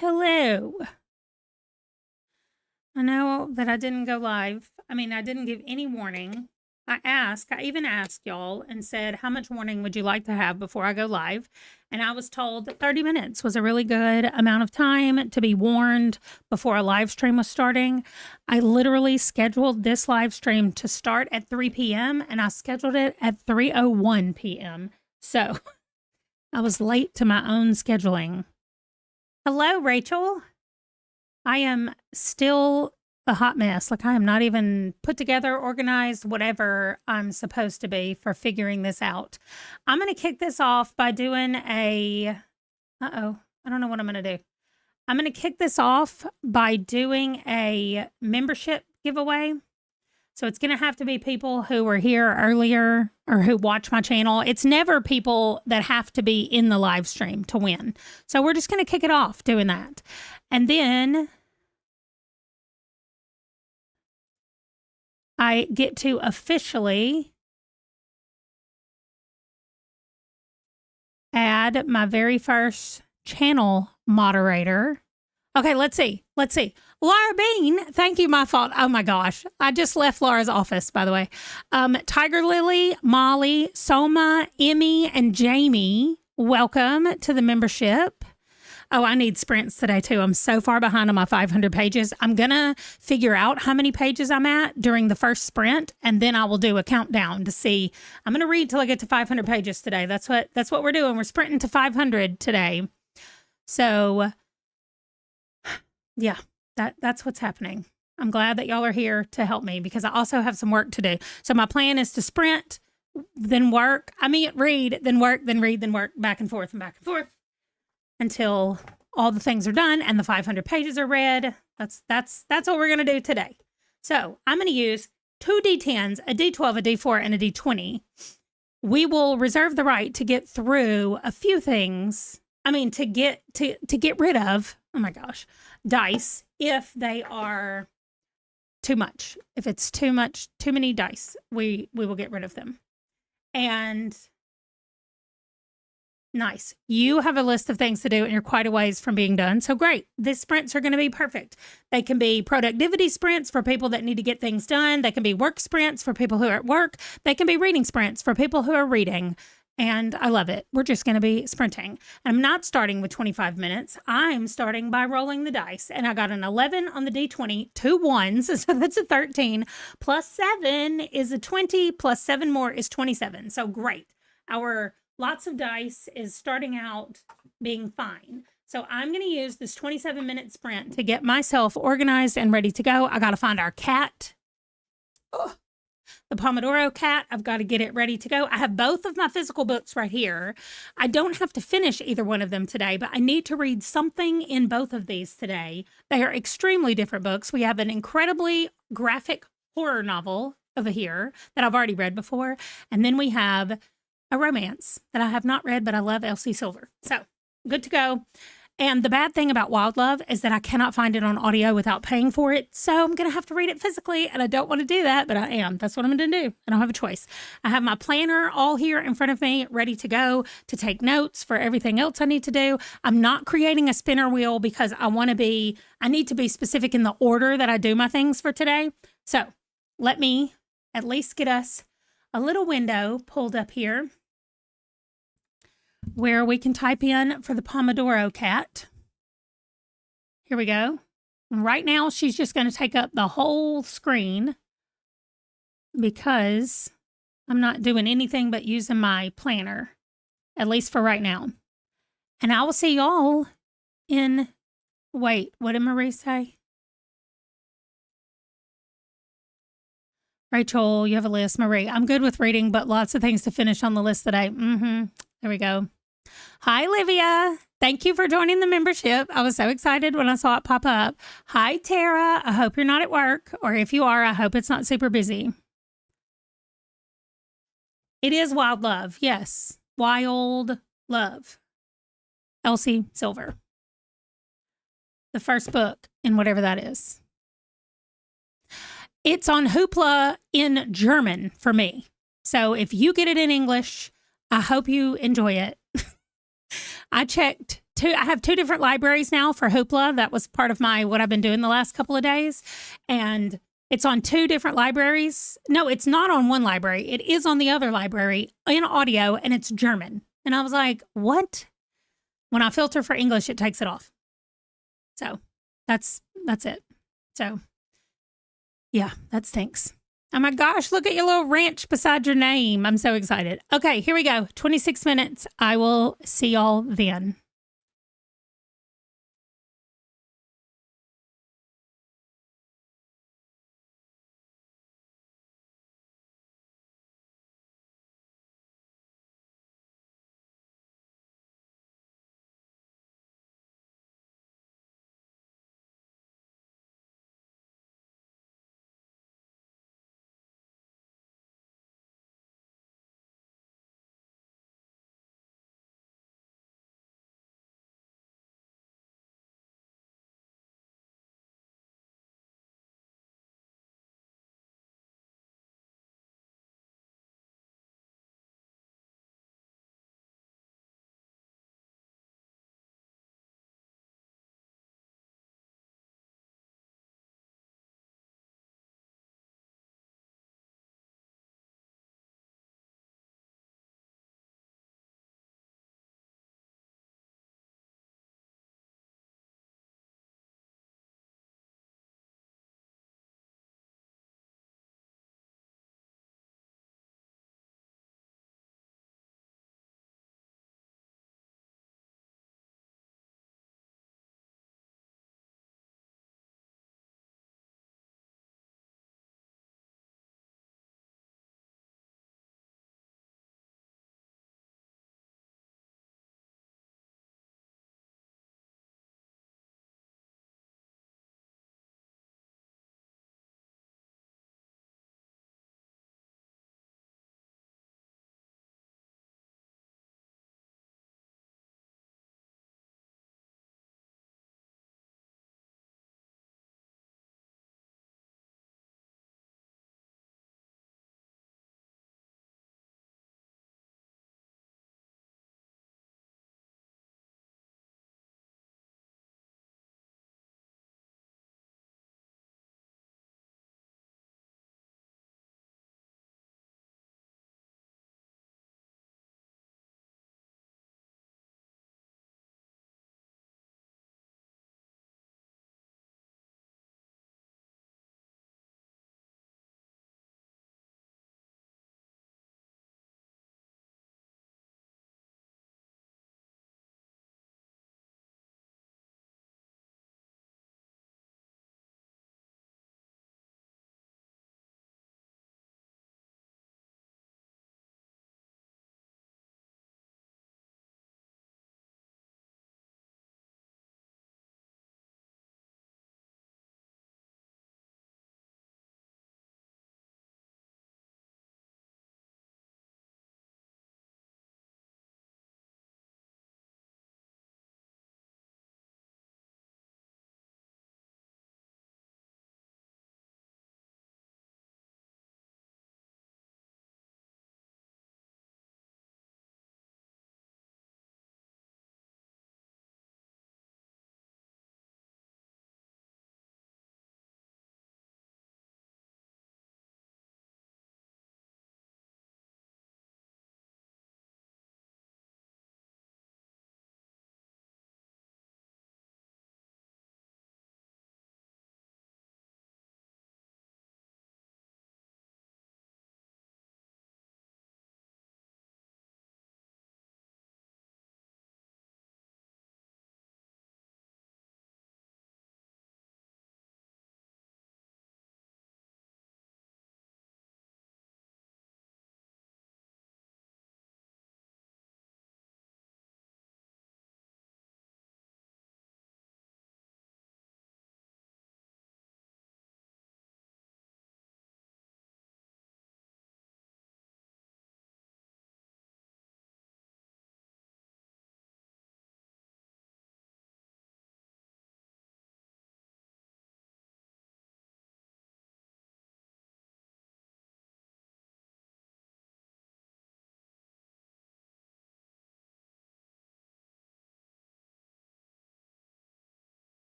Hello. I know that I didn't go live. I mean, I didn't give any warning. I even asked y'all and said, how much warning would you like to have before I go live? And I was told that 30 minutes was a really good amount of time to be warned before a live stream was starting. I literally scheduled this live stream to start at 3 p.m. and I scheduled it at 3:01 p.m. So I was late to my own scheduling. Hello, Rachel. I am still a hot mess. Like, I am not even put together, organized, whatever I'm supposed to be for figuring this out. I'm going to kick this off by doing I don't know what I'm going to do. I'm going to kick this off by doing a membership giveaway. So it's going to have to be people who were here earlier or who watch my channel. It's never people that have to be in the live stream to win. So we're just going to kick it off doing that. And then I get to officially add my very first channel moderator. Okay, let's see. Laura Bean, thank you, my fault. Oh my gosh. I just left Laura's office, by the way. Tiger Lily, Molly, Soma, Emmy, and Jamie, welcome to the membership. Oh, I need sprints today too. I'm so far behind on my 500 pages. I'm going to figure out how many pages I'm at during the first sprint, and then I will do a countdown to see. I'm going to read till I get to 500 pages today. That's what we're doing. We're sprinting to 500 today. So yeah, that's what's happening. I'm glad that y'all are here to help me because I also have some work to do. So my plan is to sprint, then work. Read, then work, then read, then work, back and forth until all the things are done and the 500 pages are read. That's what we're going to do today. So I'm going to use 2 D10s, a D12, a D4, and a D20. We will reserve the right to get through a few things. To get rid of, oh my gosh, dice if they are too much. If it's too many dice, we will get rid of them. And nice. You have a list of things to do and you're quite a ways from being done. So great. These sprints are going to be perfect. They can be productivity sprints for people that need to get things done. They can be work sprints for people who are at work. They can be reading sprints for people who are reading. And I love it. We're just going to be sprinting. I'm not starting with 25 minutes. I'm starting by rolling the dice. And I got an 11 on the D20, 2 1s. So that's a 13. Plus 7 is a 20. Plus 7 more is 27. So great. Our lots of dice is starting out being fine. So I'm going to use this 27-minute sprint to get myself organized and ready to go. I got to find our cat. The Pomodoro cat, I've got to get it ready to go. I have both of my physical books right here. I don't have to finish either one of them today, but I need to read something in both of these today. They are extremely different books. We have an incredibly graphic horror novel over here that I've already read before. And then we have a romance that I have not read, but I love Elsie Silver. So good to go. And the bad thing about Wild Love is that I cannot find it on audio without paying for it. So I'm going to have to read it physically, and I don't want to do that, but I am. That's what I'm going to do. I don't have a choice. I have my planner all here in front of me, ready to go to take notes for everything else I need to do. I'm not creating a spinner wheel because I need to be specific in the order that I do my things for today. So let me at least get us a little window pulled up here where we can type in for the Pomodoro cat. Here we go. Right now, she's just going to take up the whole screen because I'm not doing anything but using my planner, at least for right now. And I will see y'all in, wait, what did Marie say? Rachel, you have a list. Marie, I'm good with reading, but lots of things to finish on the list today. There we go. Hi, Livia. Thank you for joining the membership. I was so excited when I saw it pop up. Hi, Tara. I hope you're not at work, or if you are, I hope it's not super busy. It is Wild Love. Yes. Wild Love. Elsie Silver. The first book in whatever that is. It's on Hoopla in German for me. So if you get it in English, I hope you enjoy it. I checked I have two different libraries now for Hoopla. That was part of what I've been doing the last couple of days. And it's on two different libraries. No, it's not on one library. It is on the other library in audio, and it's German. And I was like, what? When I filter for English, it takes it off. So that's it. So yeah, that stinks. Oh my gosh, look at your little ranch beside your name. I'm so excited. Okay, here we go. 26 minutes. I will see y'all then.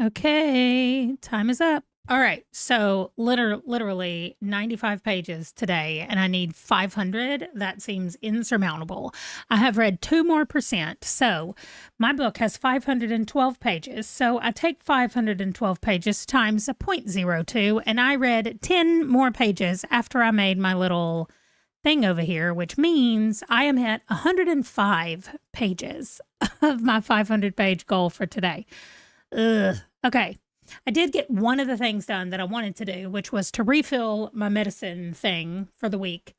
Okay, time is up. All right, so literally 95 pages today, and I need 500. That seems insurmountable. I have read 2 more percent, so my book has 512 pages. So I take 512 pages times a 0.02, and I read 10 more pages after I made my little thing over here, which means I am at 105 pages of my 500-page goal for today. Ugh. Okay. I did get one of the things done that I wanted to do, which was to refill my medicine thing for the week.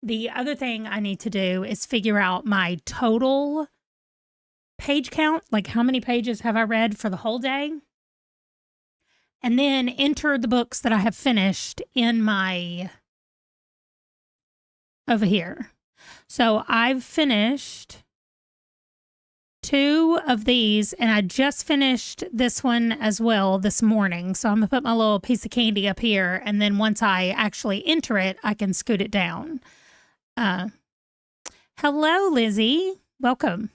The other thing I need to do is figure out my total page count, like how many pages have I read for the whole day, and then enter the books that I have finished in my over here. So I've finished 2 of these, and I just finished this one as well this morning. So I'm gonna put my little piece of candy up here, and then once I actually enter it, I can scoot it down. Hello, Lizzie. Welcome.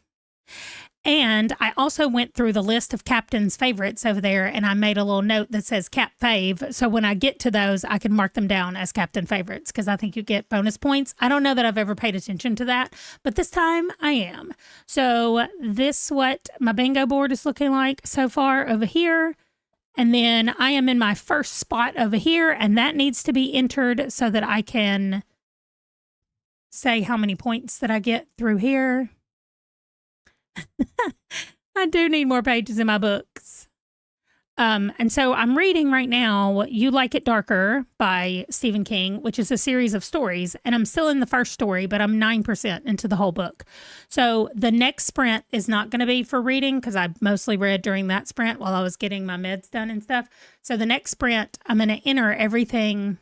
And I also went through the list of Captain's favorites over there, and I made a little note that says Cap Fave. So when I get to those, I can mark them down as Captain favorites because I think you get bonus points. I don't know that I've ever paid attention to that, but this time I am. So this what my bingo board is looking like so far over here. And then I am in my first spot over here, and that needs to be entered so that I can say how many points that I get through here. I do need more pages in my books. And so I'm reading right now You Like It Darker by Stephen King, which is a series of stories. And I'm still in the first story, but I'm 9% into the whole book. So the next sprint is not going to be for reading because I mostly read during that sprint while I was getting my meds done and stuff. So the next sprint, I'm going to enter everything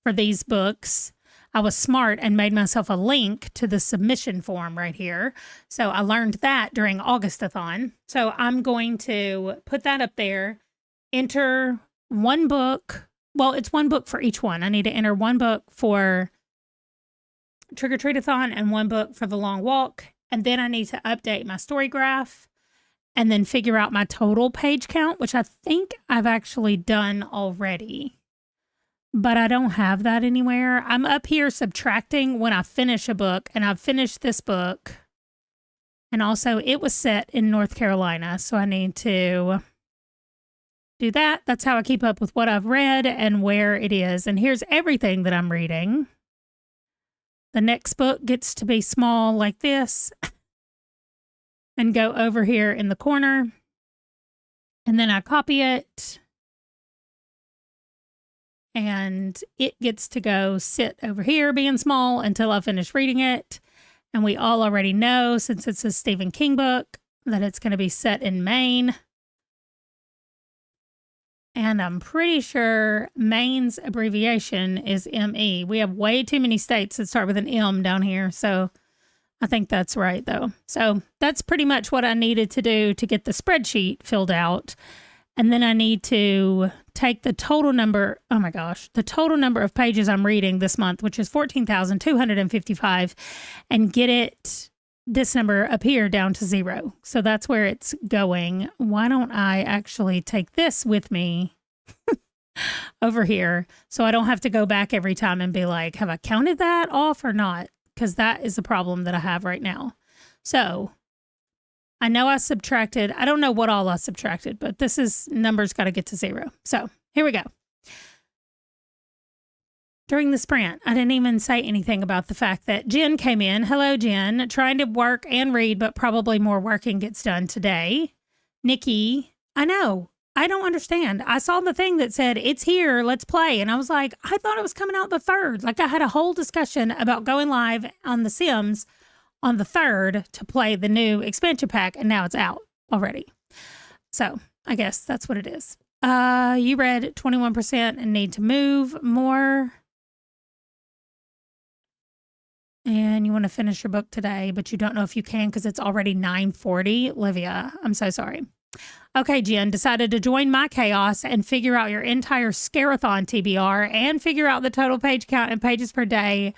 for these books. I was smart and made myself a link to the submission form right here. So I learned that during Augustathon. So I'm going to put that up there, enter one book. Well, it's one book for each one. I need to enter one book for Trick or Treat-a-thon and one book for the long walk. And then I need to update my story graph and then figure out my total page count, which I think I've actually done already. But I don't have that anywhere. I'm up here subtracting when I finish a book, and I've finished this book. And also, it was set in North Carolina, so I need to do that. That's how I keep up with what I've read and where it is. And here's everything that I'm reading. The next book gets to be small like this and go over here in the corner. And then I copy it. And it gets to go sit over here being small until I finish reading it. And we all already know, since it's a Stephen King book, that it's going to be set in Maine. And I'm pretty sure Maine's abbreviation is ME. We have way too many states that start with an M down here. So I think that's right, though. So that's pretty much what I needed to do to get the spreadsheet filled out. And then I need to take the total number, oh my gosh, the total number of pages I'm reading this month, which is 14,255, and get it, this number up here down to 0. So that's where it's going. Why don't I actually take this with me over here so I don't have to go back every time and be like, have I counted that off or not? Because that is the problem that I have right now. So I know I subtracted, I don't know what all I subtracted, but this is numbers got to get to 0. So here we go. During the sprint, I didn't even say anything about the fact that Jen came in. Hello, Jen. Trying to work and read, but probably more working gets done today. Nikki, I know. I don't understand. I saw the thing that said, it's here, let's play. And I was like, I thought it was coming out the 3rd. Like I had a whole discussion about going live on The Sims on the 3rd to play the new expansion pack, and now it's out already. So I guess that's what it is. You read 21% and need to move more. And you want to finish your book today, but you don't know if you can because it's already 9:40. Livia, I'm so sorry. Okay, Jen, decided to join my chaos and figure out your entire Scarathon TBR and figure out the total page count and pages per day.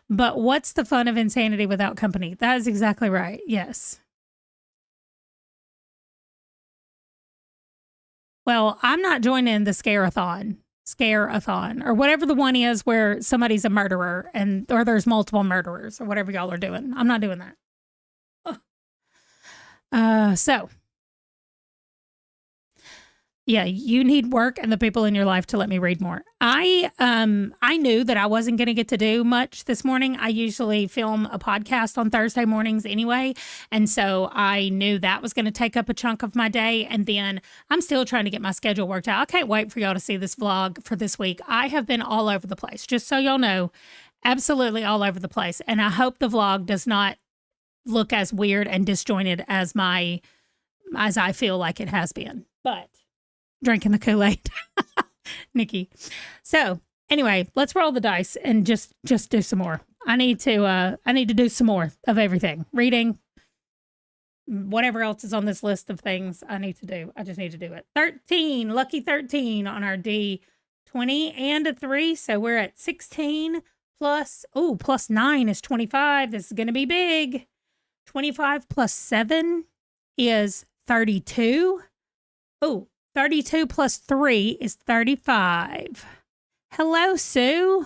But what's the fun of insanity without company? That is exactly right. Yes. Well, I'm not joining the scare-a-thon, or whatever the one is where somebody's a murderer or there's multiple murderers or whatever y'all are doing. I'm not doing that. So yeah, you need work and the people in your life to let me read more. I knew that I wasn't going to get to do much this morning. I usually film a podcast on Thursday mornings anyway, and so I knew that was going to take up a chunk of my day. And then I'm still trying to get my schedule worked out. I can't wait for y'all to see this vlog for this week. I have been all over the place, just so y'all know, absolutely all over the place. And I hope the vlog does not look as weird and disjointed as I feel like it has been. But drinking the Kool-Aid, Nikki. So anyway, let's roll the dice and just do some more. I need to do some more of everything. Reading, whatever else is on this list of things I need to do. I just need to do it. 13, lucky 13 on our D20 and a 3. So we're at 16 plus 9 is 25. This is going to be big. 25 plus 7 is 32. 32 plus 3 is 35. Hello, Sue.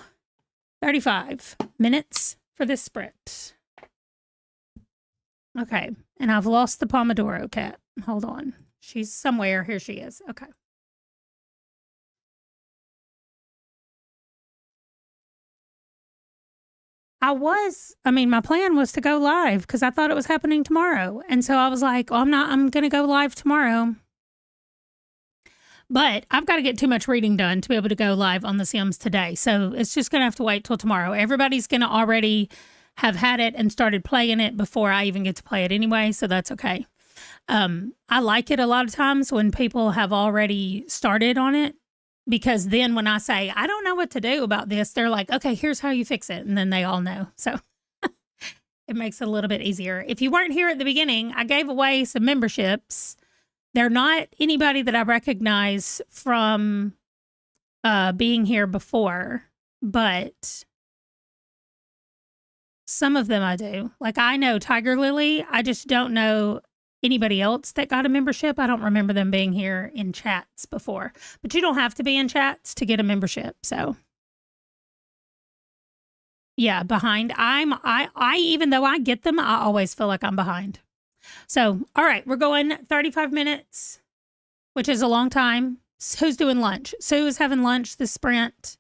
35 minutes for this sprint. Okay, and I've lost the Pomodoro cat. Hold on. She's somewhere. Here she is. Okay. My plan was to go live because I thought it was happening tomorrow. And so I was like, I'm going to go live tomorrow. But I've got to get too much reading done to be able to go live on The Sims today. So it's just going to have to wait till tomorrow. Everybody's going to already have had it and started playing it before I even get to play it anyway. So that's okay. I like it a lot of times when people have already started on it, because then when I say, I don't know what to do about this, they're like, okay, here's how you fix it. And then they all know. So it makes it a little bit easier. If you weren't here at the beginning, I gave away some memberships. They're not anybody that I recognize from being here before, but some of them I do. Like I know Tiger Lily. I just don't know anybody else that got a membership. I don't remember them being here in chats before, but you don't have to be in chats to get a membership. So yeah, behind. I even though I get them, I always feel like I'm behind. So, all right, we're going 35 minutes, which is a long time. Who's doing lunch? Sue is having lunch this sprint,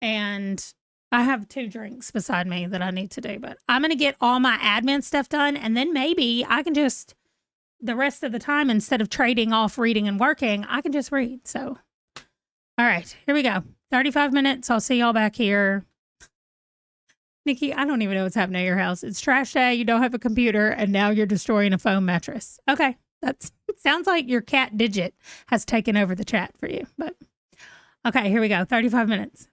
and I have 2 drinks beside me that I need to do, but I'm going to get all my admin stuff done, and then maybe I can just, the rest of the time, instead of trading off reading and working, I can just read. So, all right, here we go. 35 minutes. I'll see y'all back here. Nikki, I don't even know what's happening at your house. It's trash day. You don't have a computer, and now you're destroying a foam mattress. Okay, it sounds like your cat Digit has taken over the chat for you. But okay, here we go. 35 minutes.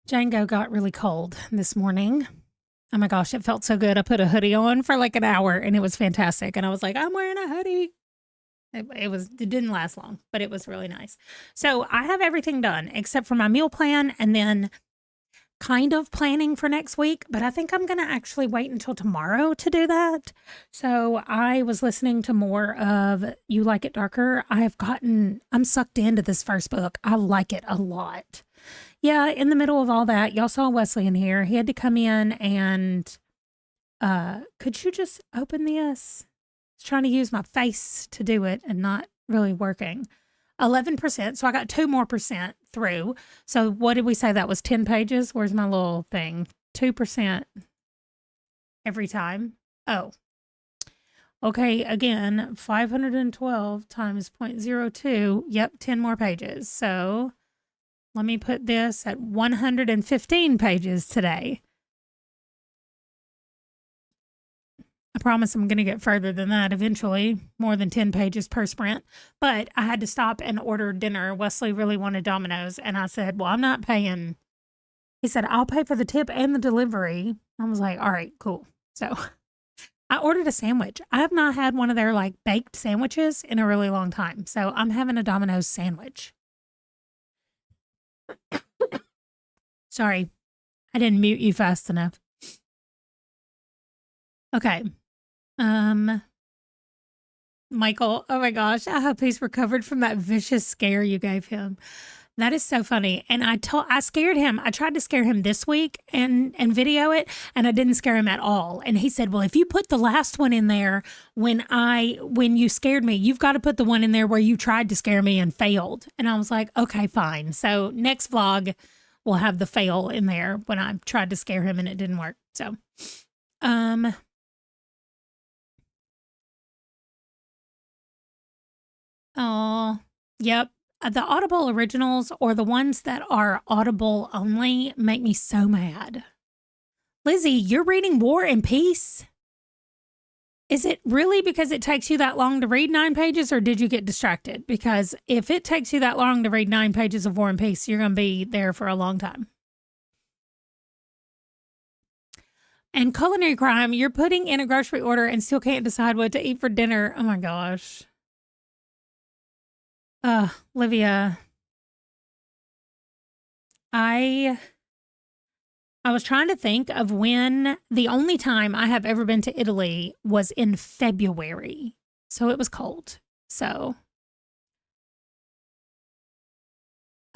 Django got really cold this morning. Oh my gosh, it felt so good. I put a hoodie on for like an hour and it was fantastic. And I was like, I'm wearing a hoodie. It didn't last long, but it was really nice. So I have everything done except for my meal plan and then kind of planning for next week, but I think I'm going to actually wait until tomorrow to do that. So I was listening to more of You Like It Darker. I'm sucked into this first book. I like it a lot. Yeah, in the middle of all that, y'all saw Wesley in here. He had to come in and, could you just open this? I was trying to use my face to do it and not really working. 11%. So I got 2 more percent through. So what did we say? That was 10 pages. Where's my little thing? 2% every time. Oh, okay. Again, 512 times 0.02. Yep. 10 more pages. So let me put this at 115 pages today. I promise I'm going to get further than that eventually, more than 10 pages per sprint. But I had to stop and order dinner. Wesley really wanted Domino's. And I said, well, I'm not paying. He said, I'll pay for the tip and the delivery. I was like, all right, cool. So I ordered a sandwich. I have not had one of their like baked sandwiches in a really long time. So I'm having a Domino's sandwich. Sorry, I didn't mute you fast enough. Okay. Michael, oh my gosh, I hope he's recovered from that vicious scare you gave him. That is so funny. And I scared him. I tried to scare him this week and video it, and I didn't scare him at all. And he said, well, if you put the last one in there when you scared me, you've got to put the one in there where you tried to scare me and failed. And I was like, okay, fine. So next vlog, we'll have the fail in there when I tried to scare him and it didn't work. So, oh, yep. The Audible originals or the ones that are Audible only make me so mad. Lizzie, you're reading War and Peace? Is it really because it takes you that long to read 9 pages, or did you get distracted? Because if it takes you that long to read 9 pages of War and Peace, you're going to be there for a long time. And Culinary Crime, you're putting in a grocery order and still can't decide what to eat for dinner. Oh my gosh. Livia, I was trying to think of when the only time I have ever been to Italy was in February. So it was cold. So.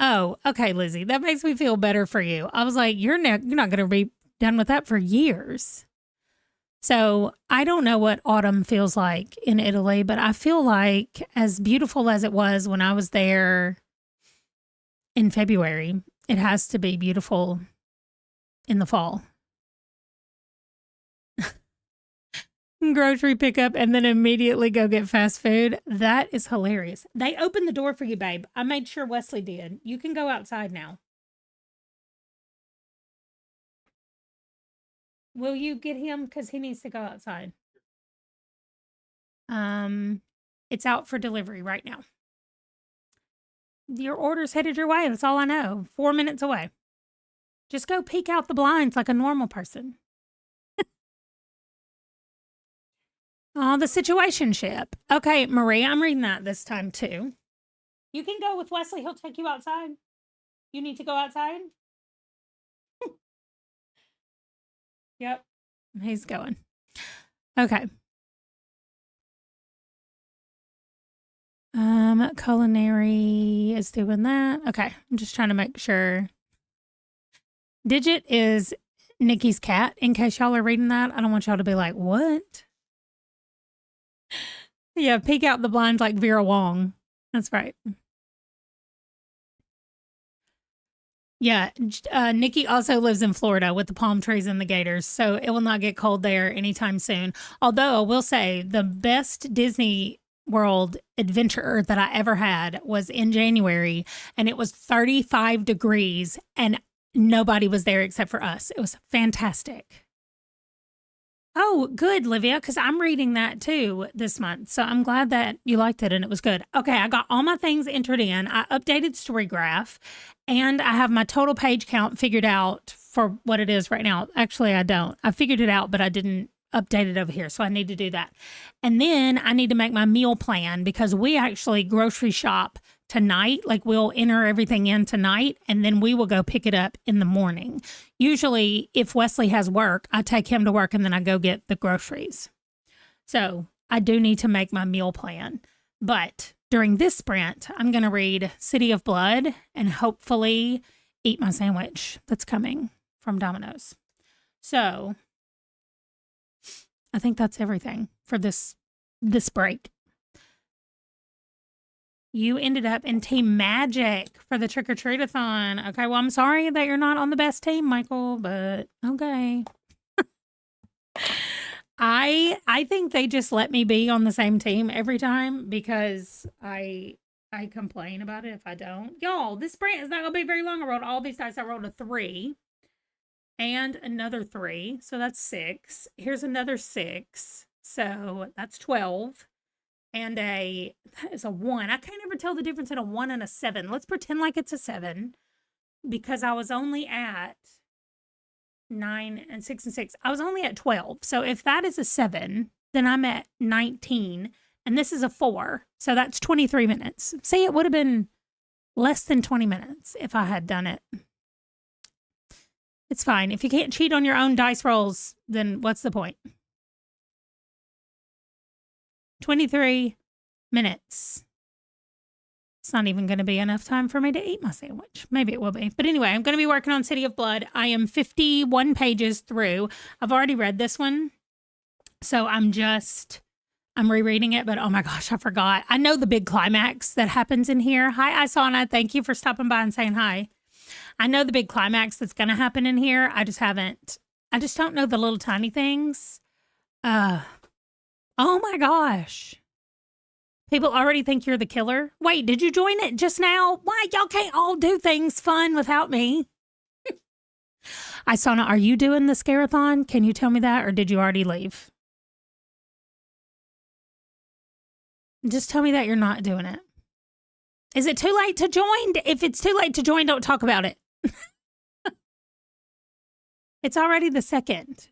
Oh, okay, Lizzie, that makes me feel better for you. I was like, you're not going to be done with that for years. So I don't know what autumn feels like in Italy, but I feel like as beautiful as it was when I was there in February, it has to be beautiful in the fall. Grocery pickup and then immediately go get fast food. That is hilarious. They opened the door for you, babe. I made sure Wesley did. You can go outside now. Will you get him? Because he needs to go outside. It's out for delivery right now. Your order's headed your way. That's all I know. 4 minutes away. Just go peek out the blinds like a normal person. Oh, the situationship. Okay, Marie, I'm reading that this time too. You can go with Wesley. He'll take you outside. You need to go outside? Yep. He's going. Okay. Culinary is doing that. Okay. I'm just trying to make sure. Digit is Nikki's cat, in case y'all are reading that. I don't want y'all to be like, what? Yeah, peek out the blinds like Vera Wong. That's right. Yeah, Nikki also lives in Florida with the palm trees and the gators, so it will not get cold there anytime soon. Although I will say the best Disney World adventure that I ever had was in January, and it was 35 degrees, and nobody was there except for us. It was fantastic. Oh, good, Livia, because I'm reading that too this month. So I'm glad that you liked it and it was good. Okay, I got all my things entered in. I updated StoryGraph and I have my total page count figured out for what it is right now. Actually, I don't. I figured it out, but I didn't update it over here. So I need to do that. And then I need to make my meal plan because we actually grocery shop tonight. Like we'll enter everything in tonight and then we will go pick it up in the morning. Usually, if Wesley has work, I take him to work and then I go get the groceries. So I do need to make my meal plan. But during this sprint, I'm going to read City of Blood and hopefully eat my sandwich that's coming from Domino's. So I think that's everything for this break. You ended up in Team Magic for the Trick or Treat-a-thon. Okay, well, I'm sorry that you're not on the best team, Michael, but okay. I think they just let me be on the same team every time because I complain about it if I don't. Y'all, this sprint is not gonna be very long. I rolled all these dice. I rolled a 3 and another 3, so that's 6. Here's another 6, so that's 12. And that is a 1. I can't ever tell the difference in a 1 and a 7. Let's pretend like it's a 7 because I was only at 9 and 6 and 6. I was only at 12. So if that is a 7, then I'm at 19 and this is a 4. So that's 23 minutes. See, it would have been less than 20 minutes if I had done it. It's fine. If you can't cheat on your own dice rolls, then what's the point? 23 minutes. It's not even going to be enough time for me to eat my sandwich. Maybe it will be. But anyway, I'm going to be working on City of Blood. I am 51 pages through. I've already read this one. So I'm rereading it, but oh my gosh, I forgot. I know the big climax that happens in here. Hi, Isana. Thank you for stopping by and saying hi. I know the big climax that's going to happen in here. I just don't know the little tiny things. Oh my gosh. People already think you're the killer. Wait, did you join it just now? Why? Y'all can't all do things fun without me. Isana, are you doing the Scarathon? Can you tell me that, or did you already leave? Just tell me that you're not doing it. Is it too late to join? If it's too late to join, don't talk about it. It's already the 2nd.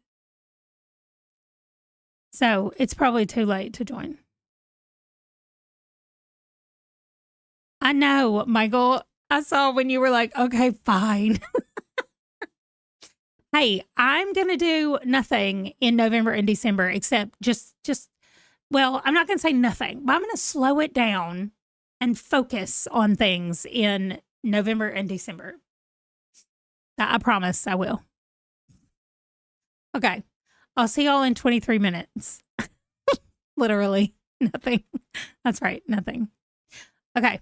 So it's probably too late to join. I know, Michael. I saw when you were like, okay, fine. Hey, I'm going to do nothing in November and December except well, I'm not going to say nothing, but I'm going to slow it down and focus on things in November and December. I promise I will. Okay. I'll see y'all in 23 minutes. Literally nothing. That's right. Nothing. Okay.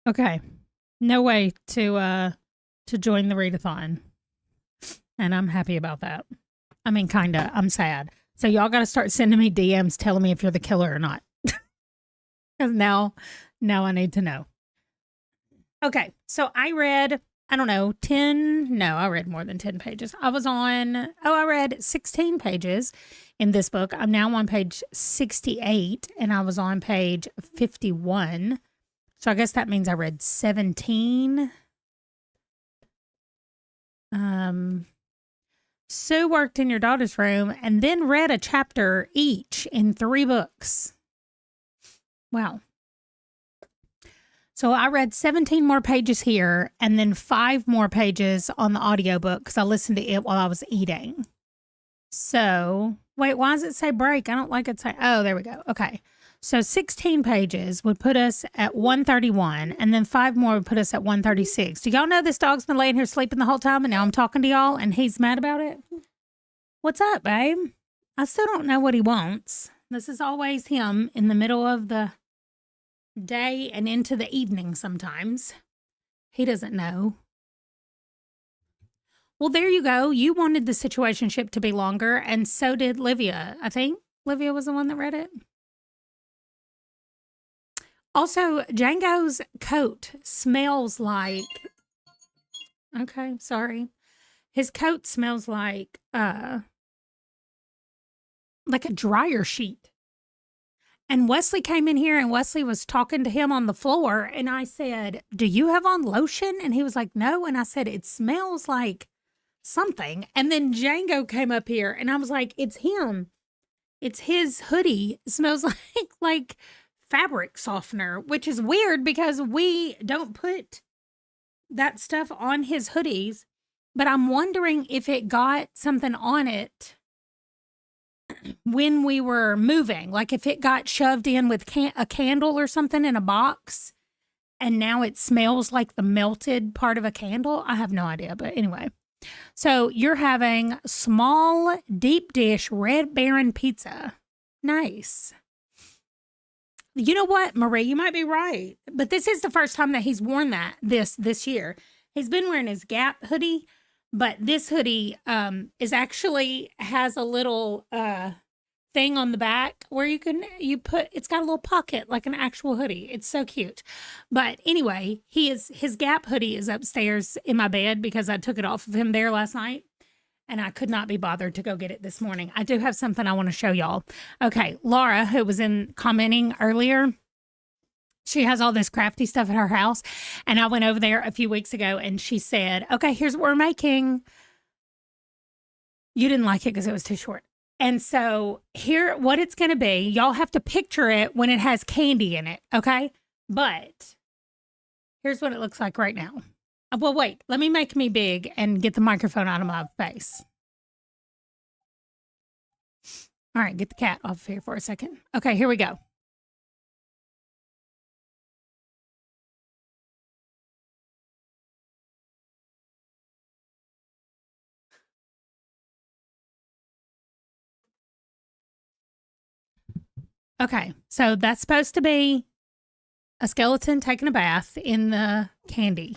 Okay. No way to join the readathon. And I'm happy about that. I mean, kinda. I'm sad. So y'all got to start sending me DMs telling me if you're the killer or not. Because now I need to know. Okay. So I read, I don't know, 10. No, I read more than 10 pages. I read 16 pages in this book. I'm now on page 68 and I was on page 51. So I guess that means I read 17. Sue worked in your daughter's room and then read a chapter each in 3 books. Wow. So I read 17 more pages here and then 5 more pages on the audiobook because I listened to it while I was eating. So, wait, why does it say break? I don't like it say, oh, there we go. Okay. So 16 pages would put us at 131 and then 5 more would put us at 136. Do y'all know this dog's been laying here sleeping the whole time and now I'm talking to y'all and he's mad about it? What's up, babe? I still don't know what he wants. This is always him in the middle of the day and into the evening sometimes. He doesn't know. Well, there you go. You wanted the situationship to be longer, and so did Livia. I think Livia was the one that read it. Also, Django's coat smells like... Okay, sorry. His coat smells like a dryer sheet. And Wesley came in here and Wesley was talking to him on the floor. And I said, do you have on lotion? And he was like, no. And I said, it smells like something. And then Django came up here and I was like, it's him. It's his hoodie. It smells like fabric softener, which is weird because we don't put that stuff on his hoodies. But I'm wondering if it got something on it when we were moving, like if it got shoved in with a candle or something in a box and now it smells like the melted part of a candle. I have no idea, but anyway. So you're having small deep dish Red Baron pizza. Nice. You know what, Marie, you might be right, but this is the first time that he's worn that this year. He's been wearing his Gap hoodie, but this hoodie is actually has a little thing on the back where it's got a little pocket like an actual hoodie. It's so cute. But anyway, his Gap hoodie is upstairs in my bed because I took it off of him there last night and I could not be bothered to go get it this morning. I do have something I want to show y'all. Okay, Laura, who was commenting earlier, she has all this crafty stuff at her house. And I went over there a few weeks ago and she said, okay, here's what we're making. You didn't like it because it was too short. And so here, what it's going to be, y'all have to picture it when it has candy in it. Okay. But here's what it looks like right now. Well, wait, let me make me big and get the microphone out of my face. All right. Get the cat off here for a second. Okay. Here we go. Okay, so that's supposed to be a skeleton taking a bath in the candy.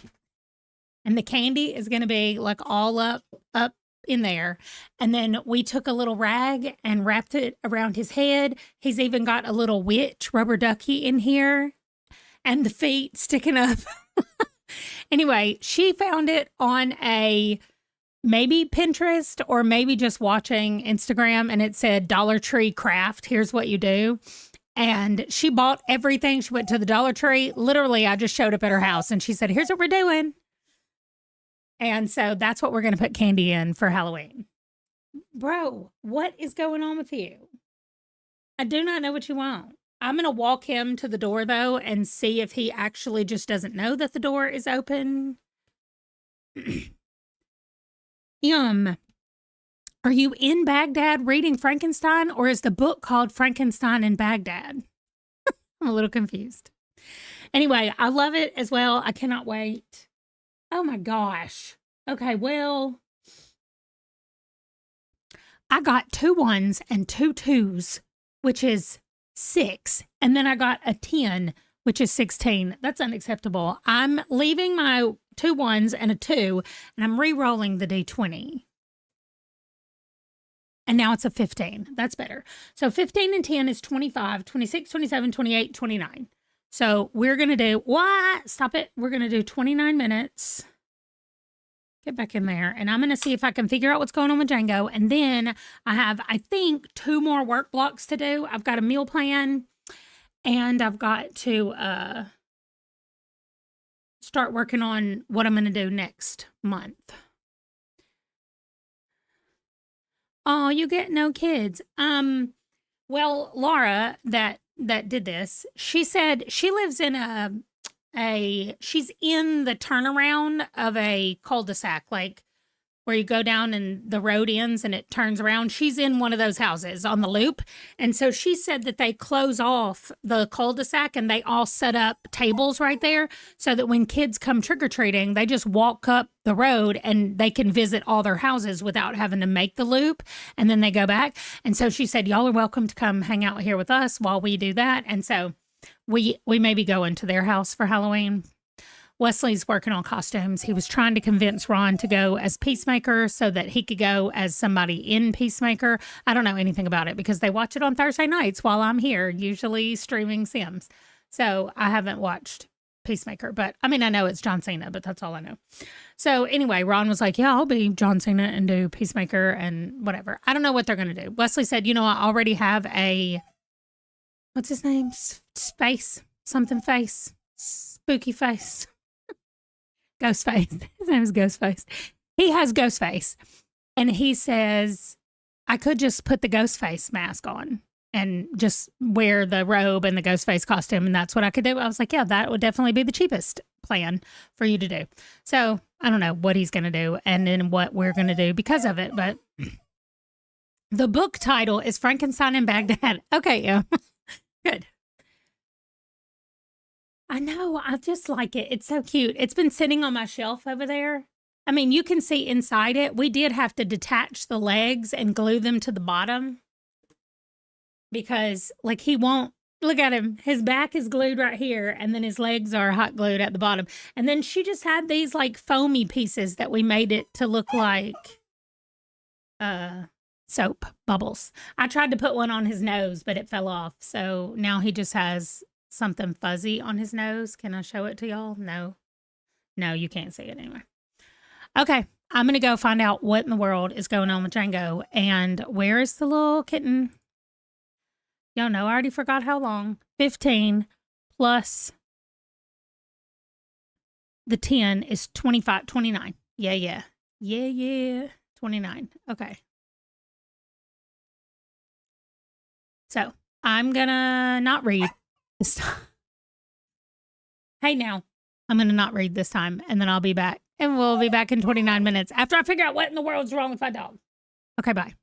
And the candy is going to be like all up in there. And then we took a little rag and wrapped it around his head. He's even got a little witch rubber ducky in here and the feet sticking up. Anyway, she found it on maybe Pinterest or maybe just watching Instagram, and it said Dollar Tree craft. Here's what you do. And she bought everything. She went to the Dollar Tree. Literally, I just showed up at her house and she said, here's what we're doing. And so that's what we're going to put candy in for Halloween. Bro, what is going on with you? I do not know what you want. I'm going to walk him to the door though and see if he actually just doesn't know that the door is open. Are you in Baghdad reading Frankenstein, or is the book called Frankenstein in Baghdad? I'm a little confused. Anyway, I love it as well. I cannot wait. Oh my gosh. Okay, well, I got 2 1s and 2 2s, which is 6. And then I got a 10, which is 16. That's unacceptable. I'm leaving my 2 1s and a 2, and I'm re-rolling the D20. And now it's a 15. That's better. So 15 and 10 is 25, 26, 27, 28, 29. So we're going to do, what? Stop it. We're going to do 29 minutes. Get back in there. And I'm going to see if I can figure out what's going on with Django. And then I have, I think, 2 more work blocks to do. I've got a meal plan, and I've got to start working on what I'm going to do next month. Oh, you get no kids. Well, Laura that did this, she said she lives in she's in the turnaround of a cul-de-sac, like where you go down and the road ends and it turns around. She's in one of those houses on the loop. And so she said that they close off the cul-de-sac and they all set up tables right there so that when kids come trick-or-treating, they just walk up the road and they can visit all their houses without having to make the loop, and then they go back. And so she said, y'all are welcome to come hang out here with us while we do that. And so we may be going to their house for Halloween. Wesley's working on costumes. He was trying to convince Ron to go as Peacemaker so that he could go as somebody in Peacemaker. I don't know anything about it because they watch it on Thursday nights while I'm here, usually streaming Sims. So I haven't watched Peacemaker, but I mean, I know it's John Cena, but that's all I know. So anyway, Ron was like, yeah, I'll be John Cena and do Peacemaker and whatever. I don't know what they're going to do. Wesley said, I already have what's his name? Something face, spooky face. Ghostface. His name is Ghostface. He has Ghostface. And he says, I could just put the Ghostface mask on and just wear the robe and the Ghostface costume, and that's what I could do. I was like, yeah, that would definitely be the cheapest plan for you to do. So I don't know what he's going to do and then what we're going to do because of it. But the book title is Frankenstein in Baghdad. Okay, yeah. Good. I know. I just like it. It's so cute. It's been sitting on my shelf over there. I mean, you can see inside it. We did have to detach the legs and glue them to the bottom because, like, he won't. Look at him. His back is glued right here, and then his legs are hot glued at the bottom. And then she just had these, like, foamy pieces that we made it to look like soap bubbles. I tried to put one on his nose, but it fell off. So now he just has something fuzzy on his nose. Can I show it to y'all? No, you can't see it anymore. Okay, I'm gonna go find out what in the world is going on with Django. And where is the little kitten? Y'all know I already forgot how long. 15 plus the 10 is 25, 29. Yeah. 29. Okay. So I'm gonna not read this time. Hey, now I'm going to not read this time, and then I'll be back. And we'll be back in 29 minutes after I figure out what in the world's wrong with my dog. Okay, bye.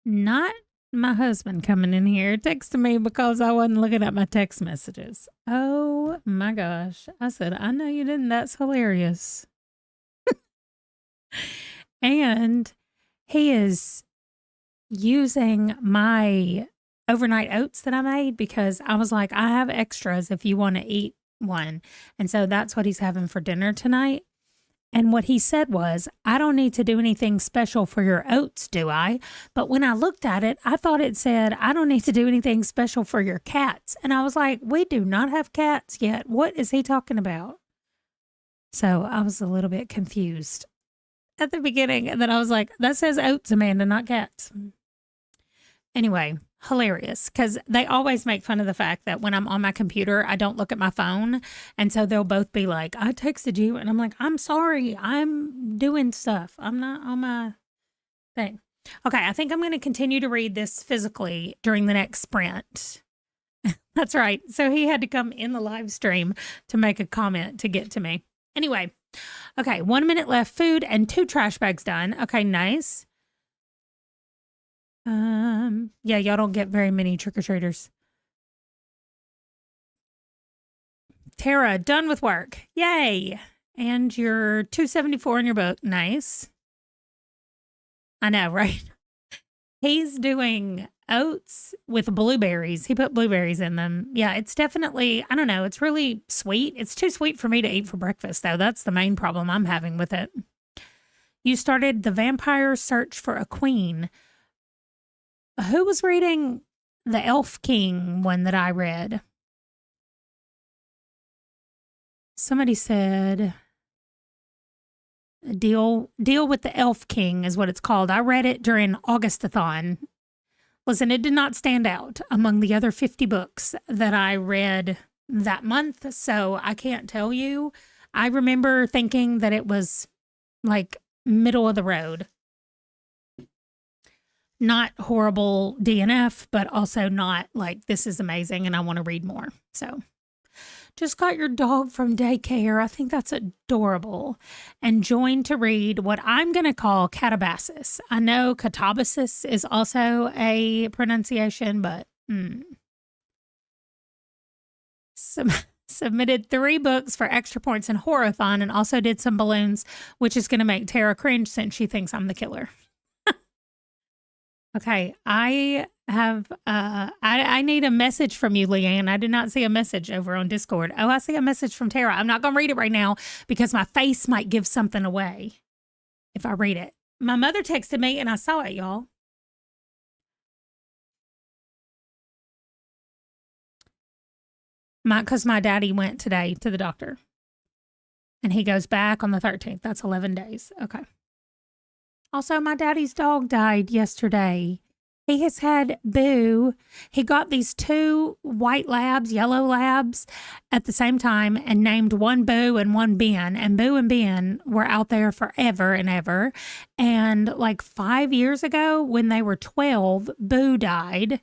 Not my husband coming in here texting me because I wasn't looking at my text messages. Oh my gosh. I said, I know you didn't. That's hilarious. And he is using my overnight oats that I made because I was like, I have extras if you want to eat one. And so that's what he's having for dinner tonight. And what he said was, I don't need to do anything special for your oats, do I? But when I looked at it, I thought it said, I don't need to do anything special for your cats. And I was like, we do not have cats yet. What is he talking about? So I was a little bit confused at the beginning. And then I was like, that says oats, Amanda, not cats. Anyway, hilarious because they always make fun of the fact that when I'm on my computer, I don't look at my phone. And so they'll both be like, I texted you. And I'm like, I'm sorry. I'm doing stuff. I'm not on my thing. Okay. I think I'm going to continue to read this physically during the next sprint. That's right. So he had to come in the live stream to make a comment to get to me. Anyway. Okay. 1 minute left. Food and 2 trash bags done. Okay. Nice. Yeah, y'all don't get very many trick-or-treaters. Tara, done with work. Yay. And you're 274 in your book. Nice. I know, right? He's doing oats with blueberries. He put blueberries in them. Yeah, it's definitely, I don't know, it's really sweet. It's too sweet for me to eat for breakfast, though. That's the main problem I'm having with it. You started The Vampire Search for a Queen. Who was reading the Elf King one that I read? Somebody said Deal with the Elf King is what it's called. I read it during Augustathon. Listen, it did not stand out among the other 50 books that I read that month, so I can't tell you. I remember thinking that it was like middle of the road. Not horrible DNF, but also not like this is amazing and I want to read more. So just got your dog from daycare. I think that's adorable. And joined to read what I'm going to call catabasis. I know catabasis is also a pronunciation, but submitted 3 books for extra points in Horathon and also did some balloons, which is going to make Tara cringe since she thinks I'm the killer. Okay, I have, I need a message from you, Leanne. I did not see a message over on Discord. Oh, I see a message from Tara. I'm not going to read it right now because my face might give something away if I read it. My mother texted me and I saw it, y'all. Because my daddy went today to the doctor and he goes back on the 13th. That's 11 days. Okay. Also, my daddy's dog died yesterday. He has had Boo. He got these 2 white labs, yellow labs at the same time and named one Boo and one Ben. And Boo and Ben were out there forever and ever. And like 5 years ago, when they were 12, Boo died.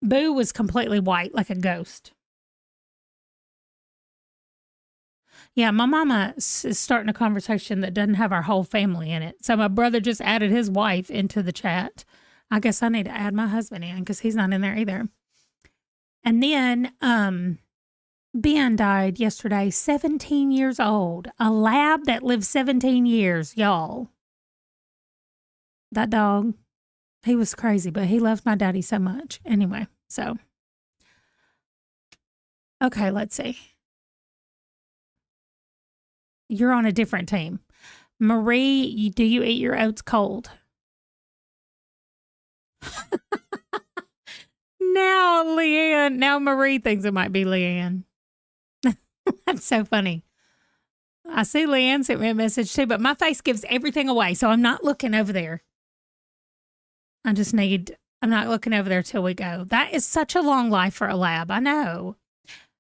Boo was completely white, like a ghost. Yeah, my mama is starting a conversation that doesn't have our whole family in it. So my brother just added his wife into the chat. I guess I need to add my husband in because he's not in there either. And then Ben died yesterday, 17 years old. A lab that lived 17 years, y'all. That dog, he was crazy, but he loved my daddy so much. Anyway, so. Okay, let's see. You're on a different team. Marie, do you eat your oats cold? Now Marie thinks it might be Leanne. That's so funny. I see Leanne sent me a message too, but my face gives everything away, so I'm not looking over there. I'm not looking over there till we go. That is such a long life for a lab. I know.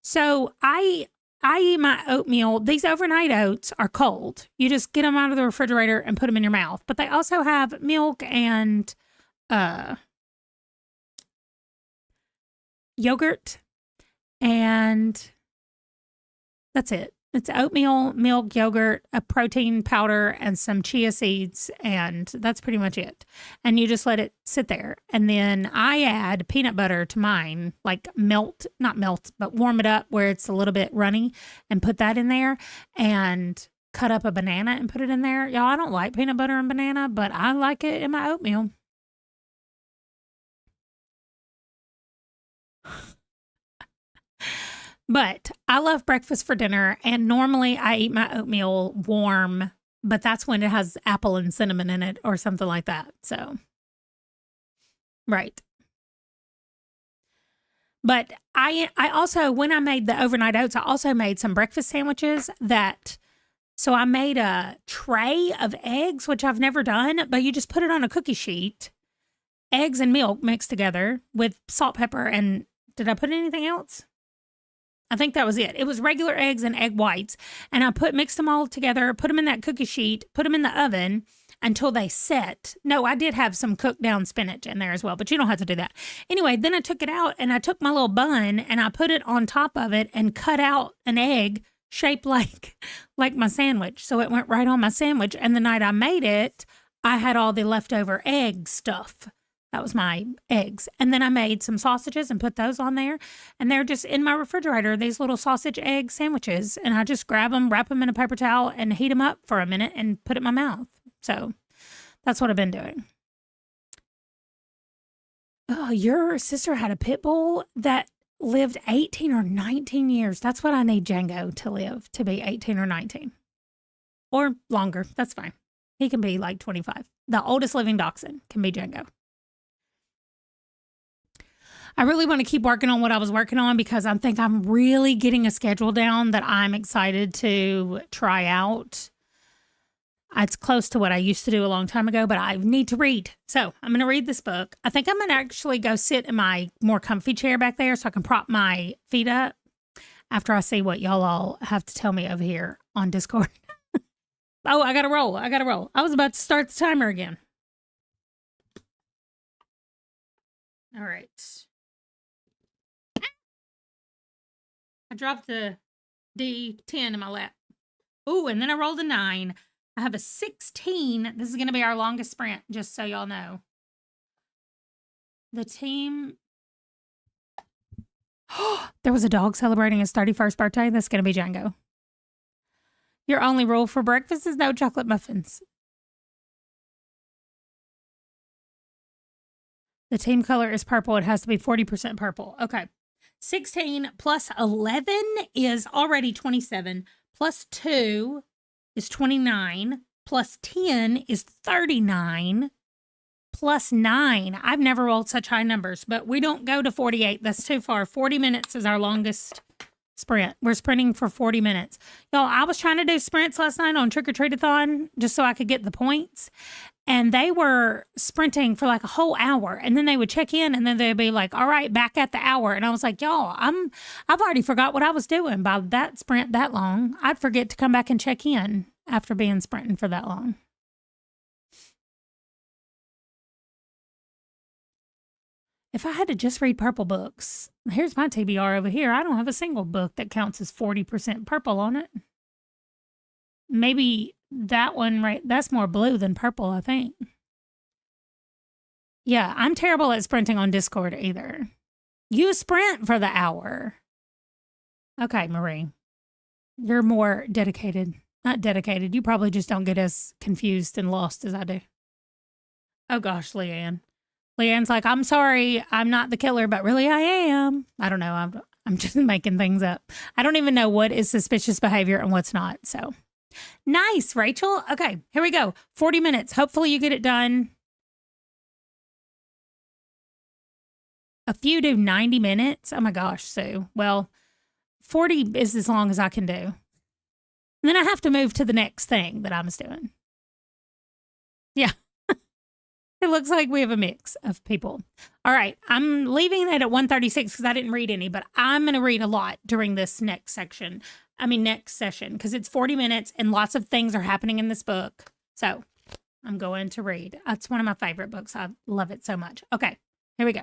So I eat my oatmeal. These overnight oats are cold. You just get them out of the refrigerator and put them in your mouth. But they also have milk and yogurt. And that's it. It's oatmeal, milk, yogurt, a protein powder, and some chia seeds, and that's pretty much it. And you just let it sit there. And then I add peanut butter to mine, like not melt, but warm it up where it's a little bit runny and put that in there and cut up a banana and put it in there. Y'all, I don't like peanut butter and banana, but I like it in my oatmeal. But I love breakfast for dinner, and normally I eat my oatmeal warm, but that's when it has apple and cinnamon in it or something like that. So, right. But I also, when I made the overnight oats, I also made some breakfast sandwiches so I made a tray of eggs, which I've never done, but you just put it on a cookie sheet, eggs and milk mixed together with salt, pepper, and did I put anything else? I think that was it. It was regular eggs and egg whites. And I mixed them all together, put them in that cookie sheet, put them in the oven until they set. No, I did have some cooked down spinach in there as well, but you don't have to do that. Anyway, then I took it out and I took my little bun and I put it on top of it and cut out an egg shaped like my sandwich. So it went right on my sandwich. And the night I made it, I had all the leftover egg stuff. That was my eggs. And then I made some sausages and put those on there. And they're just in my refrigerator, these little sausage egg sandwiches. And I just grab them, wrap them in a paper towel, and heat them up for a minute and put it in my mouth. So that's what I've been doing. Oh, your sister had a pit bull that lived 18 or 19 years. That's what I need Django to live, to be 18 or 19. Or longer. That's fine. He can be like 25. The oldest living dachshund can be Django. I really want to keep working on what I was working on because I think I'm really getting a schedule down that I'm excited to try out. It's close to what I used to do a long time ago, but I need to read. So I'm going to read this book. I think I'm going to actually go sit in my more comfy chair back there so I can prop my feet up after I see what y'all all have to tell me over here on Discord. Oh, I got to roll. I was about to start the timer again. All right. I dropped the D10 in my lap. Ooh, and then I rolled a 9. I have a 16. This is going to be our longest sprint, just so y'all know. The team... There was a dog celebrating his 31st birthday. That's going to be Django. Your only rule for breakfast is no chocolate muffins. The team color is purple. It has to be 40% purple. Okay. 16 plus 11 is already 27. Plus 2 is 29. Plus 10 is 39. Plus 9. I've never rolled such high numbers, but we don't go to 48. That's too far. 40 minutes is our longest sprint. We're sprinting for 40 minutes. Y'all, I was trying to do sprints last night on Trick or Treat-a-thon just so I could get the points. And they were sprinting for like a whole hour. And then they would check in and then they'd be like, all right, back at the hour. And I was like, y'all, I've already forgot what I was doing by that sprint that long. I'd forget to come back and check in after being sprinting for that long. If I had to just read purple books, here's my TBR over here. I don't have a single book that counts as 40% purple on it. Maybe that one, right? That's more blue than purple, I think. Yeah, I'm terrible at sprinting on Discord either. You sprint for the hour. Okay, Marie. You're more dedicated. Not dedicated. You probably just don't get as confused and lost as I do. Oh gosh, Leanne. Leanne's like, I'm sorry, I'm not the killer, but really I am. I don't know. I'm just making things up. I don't even know what is suspicious behavior and what's not. So nice, Rachel. Okay, here we go. 40 minutes. Hopefully you get it done. A few do 90 minutes. Oh my gosh, Sue. Well, 40 is as long as I can do. And then I have to move to the next thing that I was doing. Yeah. It looks like we have a mix of people. All right. I'm leaving it at 136 because I didn't read any, but I'm going to read a lot during this next session because it's 40 minutes and lots of things are happening in this book. So I'm going to read. It's one of my favorite books. I love it so much. Okay. Here we go.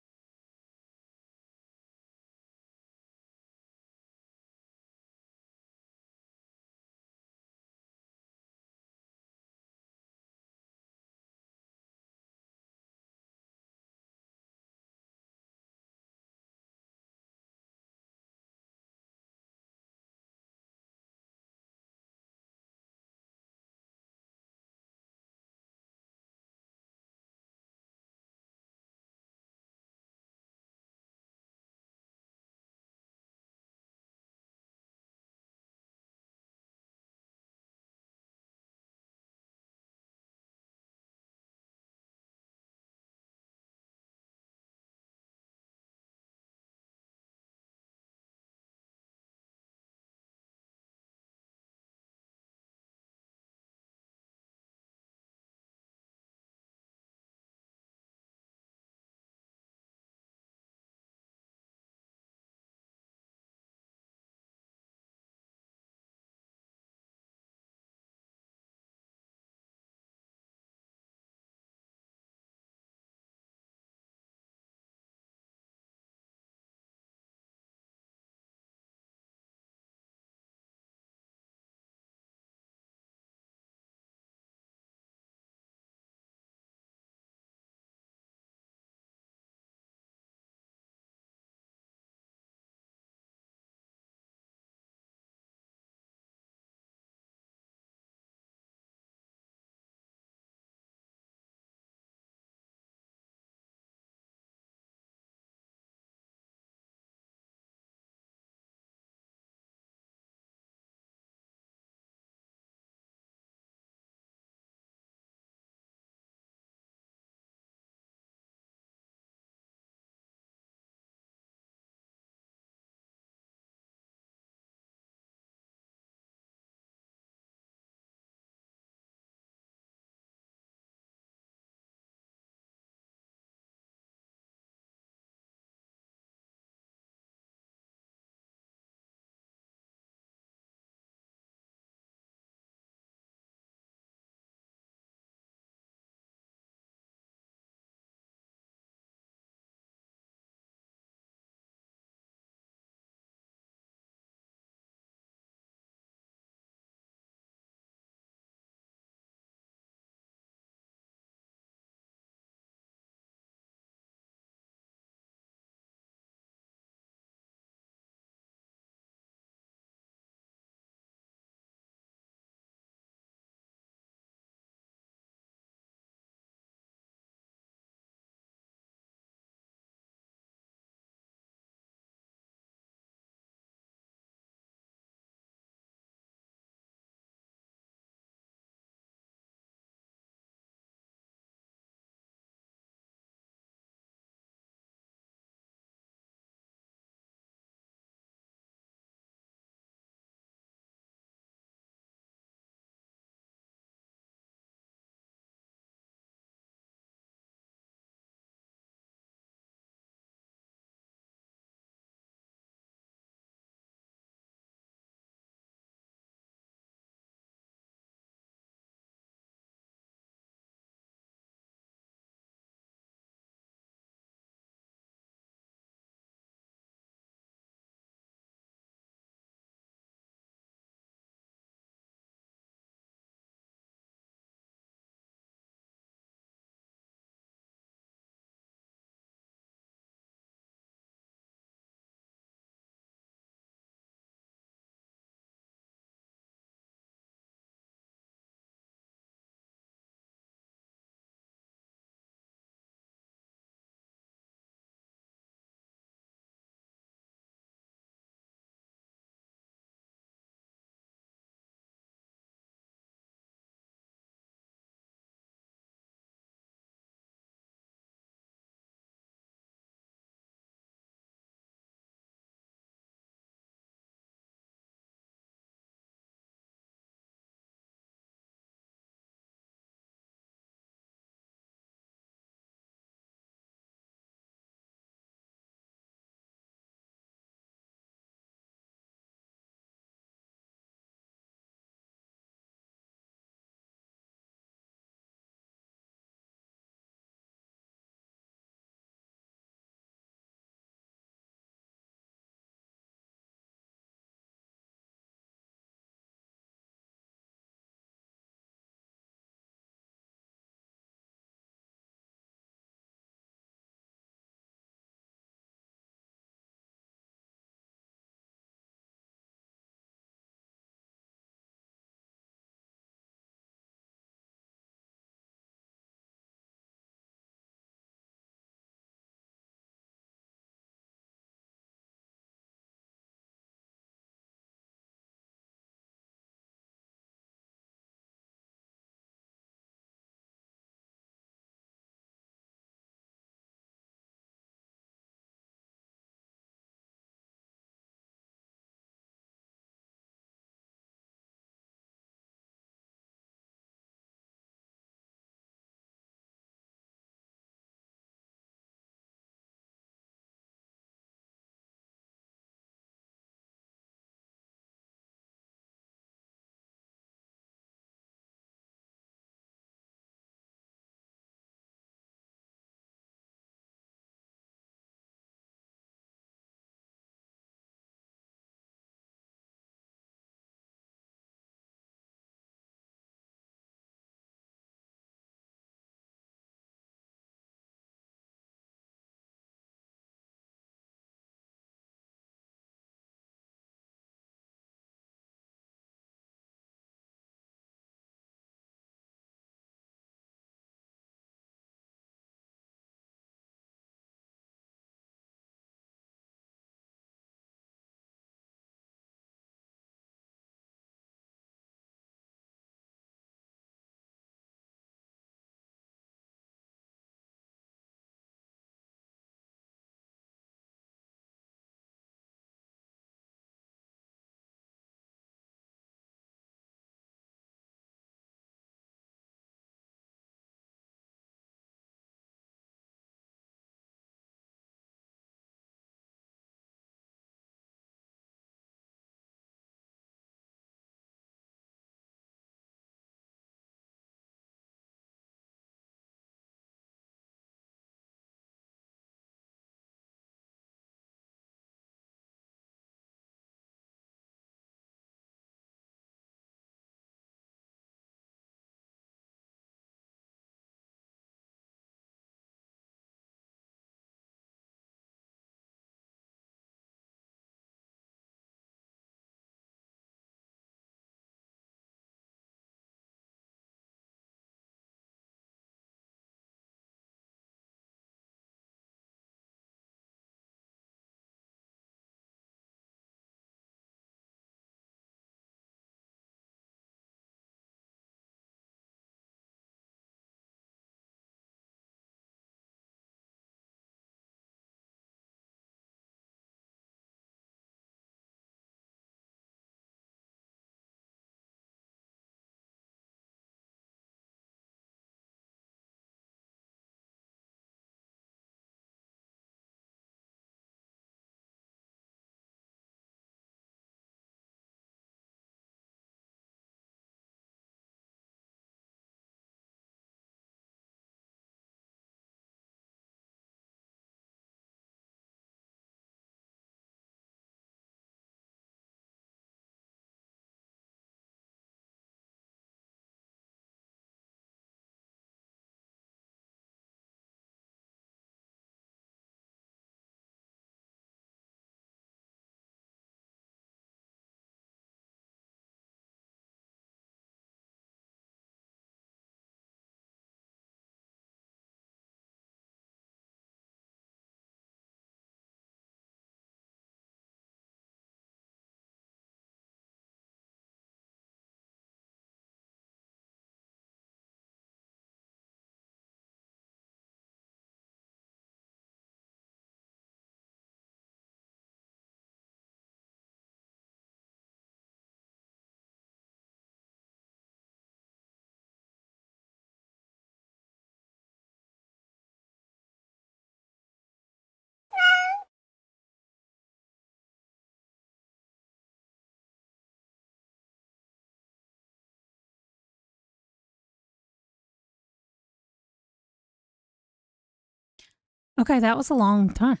Okay, that was a long time.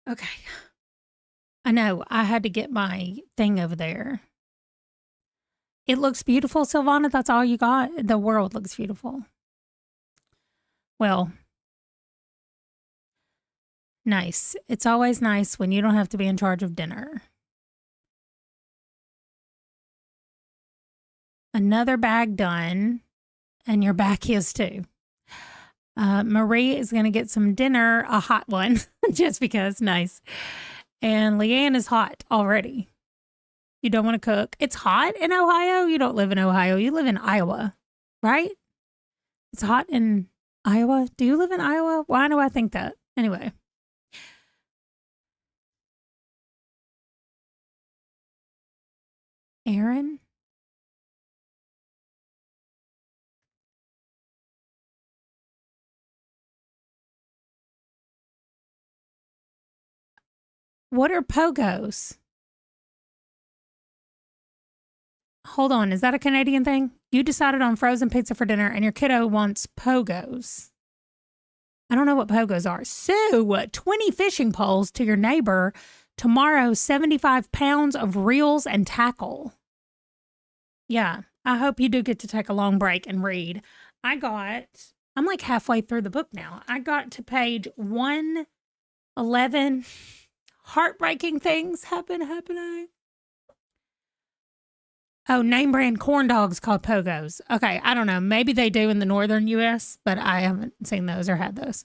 Okay. I know. I had to get my thing over there. It looks beautiful, Silvana. That's all you got? The world looks beautiful. Well, nice. It's always nice when you don't have to be in charge of dinner. Another bag done, and your back is too. Marie is going to get some dinner, a hot one, just because. Nice. And Leanne is hot already. You don't want to cook. It's hot in Ohio. You don't live in Ohio. You live in Iowa, right? It's hot in Iowa. Do you live in Iowa? Why do I think that? Anyway. Aaron? What are pogos? Hold on. Is that a Canadian thing? You decided on frozen pizza for dinner and your kiddo wants pogos. I don't know what pogos are. So, 20 fishing poles to your neighbor. Tomorrow, 75 pounds of reels and tackle. Yeah, I hope you do get to take a long break and read. I'm like halfway through the book now. I got to page 111. Heartbreaking things happening. Oh, name brand corn dogs called pogos. Okay, I don't know. Maybe they do in the northern U.S., but I haven't seen those or had those.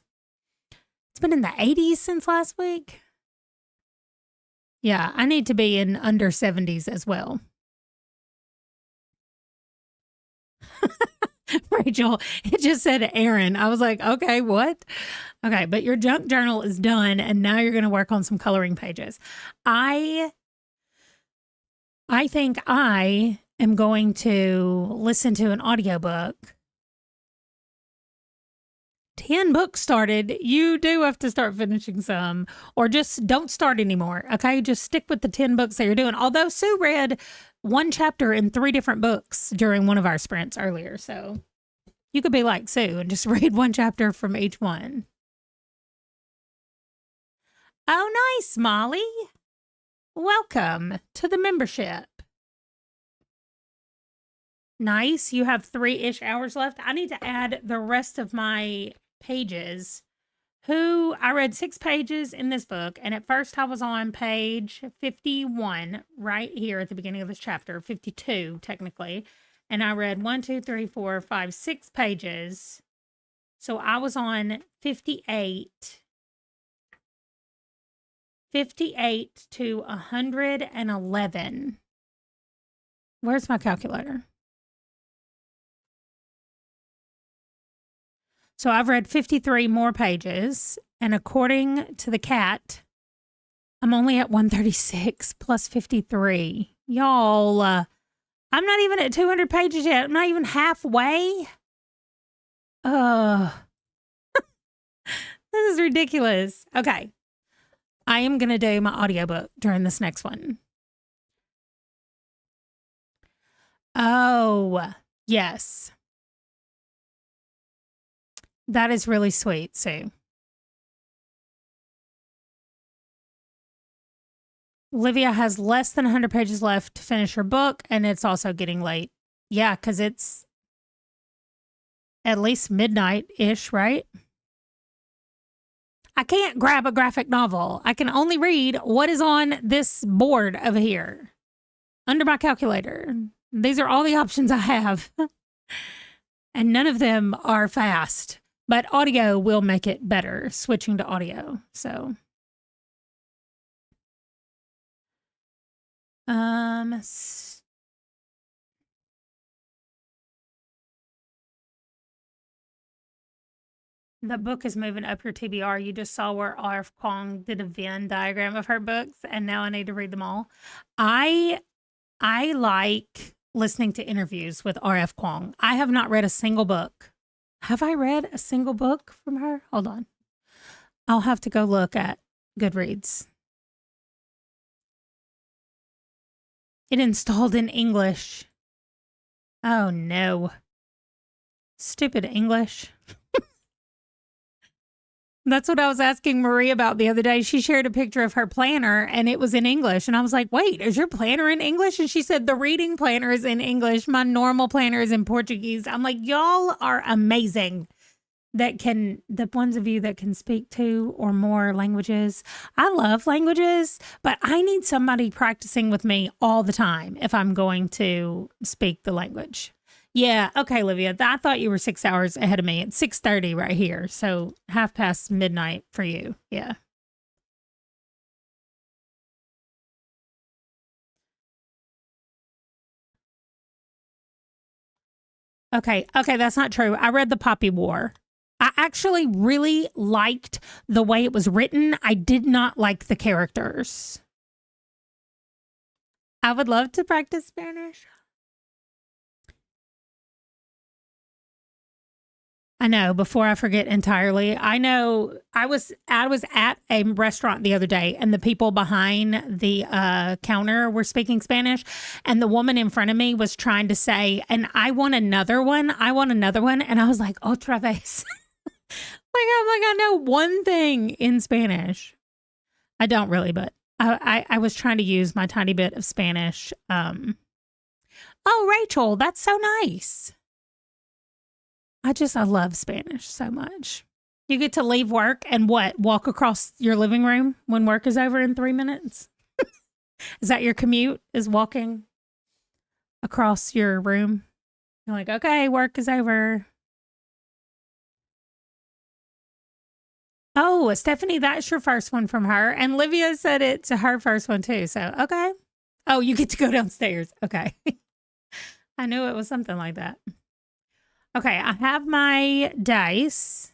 It's been in the 80s since last week. Yeah, I need to be in under 70s as well. Rachel, it just said Aaron. I was like, okay, what? Okay, but your junk journal is done, and now you're going to work on some coloring pages. I think I am going to listen to an audiobook. 10 books started. You do have to start finishing some, or just don't start anymore. Okay, just stick with the 10 books that you're doing. Although Sue read one chapter in 3 different books during one of our sprints earlier, so you could be like Sue and just read one chapter from each one. Oh, nice, Molly. Welcome to the membership. Nice. You have 3-ish hours left. I need to add the rest of my pages. I read 6 pages in this book, and at first I was on page 51 right here at the beginning of this chapter, 52 technically, and I read 1, 2, 3, 4, 5, 6 pages. So I was on 58 to 111. Where's my calculator? So I've read 53 more pages, and according to the cat, I'm only at 136 plus 53. Y'all, I'm not even at 200 pages yet. I'm not even halfway. This is ridiculous. Okay. I am going to do my audiobook during this next one. Oh, yes. That is really sweet, Sue. Olivia has less than 100 pages left to finish her book, and it's also getting late. Yeah, because it's at least midnight-ish, right? I can't grab a graphic novel. I can only read what is on this board over here under my calculator. These are all the options I have. And none of them are fast. But audio will make it better, switching to audio. So, the book is moving up your TBR. You just saw where R.F. Kuang did a Venn diagram of her books, and now I need to read them all. I like listening to interviews with R.F. Kuang. I have not read a single book. Have I read a single book from her? Hold on. I'll have to go look at Goodreads. It installed in English. Oh, no. Stupid English. That's what I was asking Marie about the other day. She shared a picture of her planner and it was in English. And I was like, wait, is your planner in English? And she said, the reading planner is in English. My normal planner is in Portuguese. I'm like, y'all are amazing. The ones of you that can speak two or more languages. I love languages, but I need somebody practicing with me all the time if I'm going to speak the language. Yeah. Okay, Olivia. I thought you were 6 hours ahead of me. It's 6:30 right here. So midnight for you. Yeah. Okay. Okay. That's not true. I read The Poppy War. I actually really liked the way it was written. I did not like the characters. I would love to practice Spanish. I know, before I forget entirely. I know I was at a restaurant the other day and the people behind the counter were speaking Spanish and the woman in front of me was trying to say, and I want another one. I want another one. And I was like, otra vez. I know one thing in Spanish. I don't really, but I was trying to use my tiny bit of Spanish. Oh, Rachel, that's so nice. I love Spanish so much. You get to leave work and walk across your living room when work is over in 3 minutes? Is that your commute, is walking across your room? You're like, okay, work is over. Oh, Stephanie, that's your first one from her. And Livia said it's her first one too. So, okay. Oh, you get to go downstairs. Okay. I knew it was something like that. Okay, I have my dice.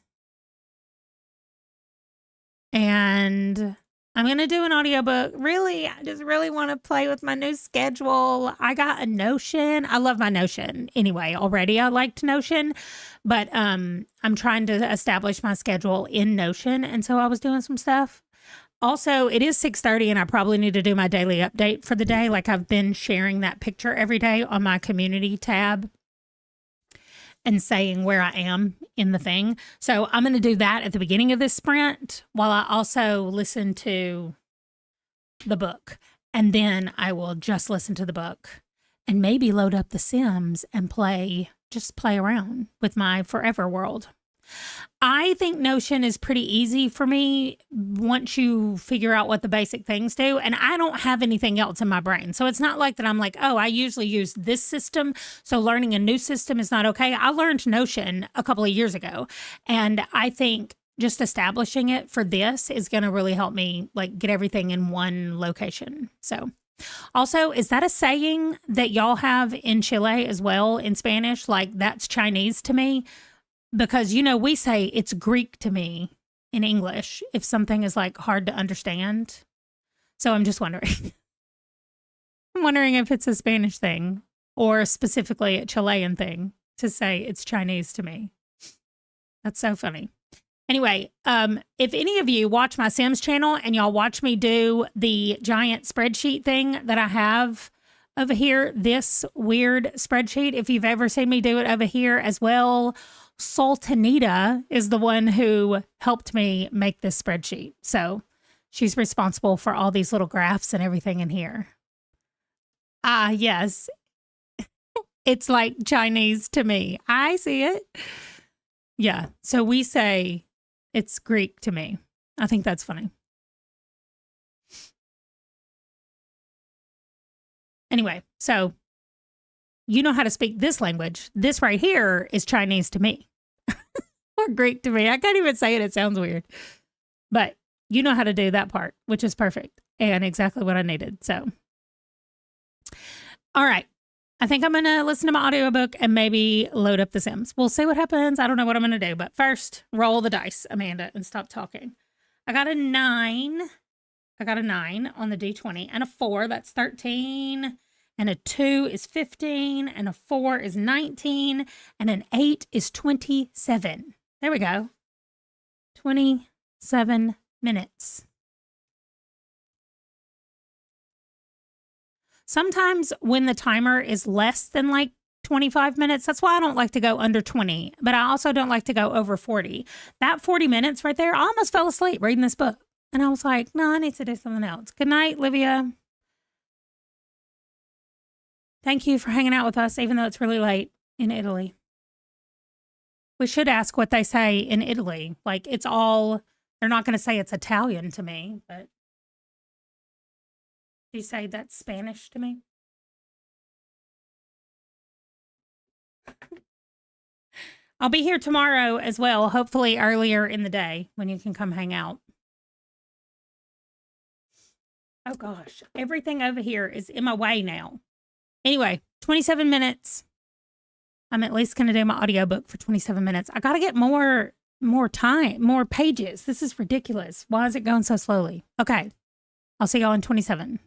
And I'm going to do an audiobook. Really, I just really want to play with my new schedule. I got a Notion. I love my Notion anyway. Already I liked Notion, but I'm trying to establish my schedule in Notion. And so I was doing some stuff. Also, it is 6:30 and I probably need to do my daily update for the day. Like I've been sharing that picture every day on my community tab and saying where I am in the thing. So I'm going to do that at the beginning of this sprint while I also listen to the book. And then I will just listen to the book and maybe load up The Sims and just play around with my forever world. I think Notion is pretty easy for me once you figure out what the basic things do. And I don't have anything else in my brain. So it's not like that I'm like, oh, I usually use this system, so learning a new system is not okay. I learned Notion a couple of years ago. And I think just establishing it for this is going to really help me like get everything in one location. So also, is that a saying that y'all have in Chile as well in Spanish? Like that's Chinese to me? Because, we say it's Greek to me in English if something is like hard to understand. So I'm just wondering. I'm wondering if it's a Spanish thing or specifically a Chilean thing to say it's Chinese to me. That's so funny. Anyway, if any of you watch my Sims channel and y'all watch me do the giant spreadsheet thing that I have over here, this weird spreadsheet, if you've ever seen me do it over here as well, Sultanita is the one who helped me make this spreadsheet. So she's responsible for all these little graphs and everything in here. Yes. It's like Chinese to me. I see it. Yeah. So we say it's Greek to me. I think that's funny. Anyway, so you know how to speak this language. This right here is Chinese to me or Greek to me. I can't even say it. It sounds weird, but you know how to do that part, which is perfect and exactly what I needed. So, all right. I think I'm going to listen to my audiobook and maybe load up The Sims. We'll see what happens. I don't know what I'm going to do, but first roll the dice, Amanda, and stop talking. I got a 9. I got a 9 on the D20 and a 4. That's 13. And a 2 is 15, and a 4 is 19, and an 8 is 27. There we go. 27 minutes. Sometimes when the timer is less than like 25 minutes. That's why I don't like to go under 20, but I also don't like to go over 40. That 40 minutes right there, I almost fell asleep reading this book. And I was like, no, I need to do something else. Good night, Livia. Thank you for hanging out with us, even though it's really late in Italy. We should ask what they say in Italy. Like, it's all, they're not going to say it's Italian to me, but do you say that's Spanish to me? I'll be here tomorrow as well, hopefully earlier in the day when you can come hang out. Oh gosh, everything over here is in my way now. Anyway, 27 minutes. I'm at least going to do my audiobook for 27 minutes. I got to get more time, more pages. This is ridiculous. Why is it going so slowly? Okay. I'll see y'all in 27.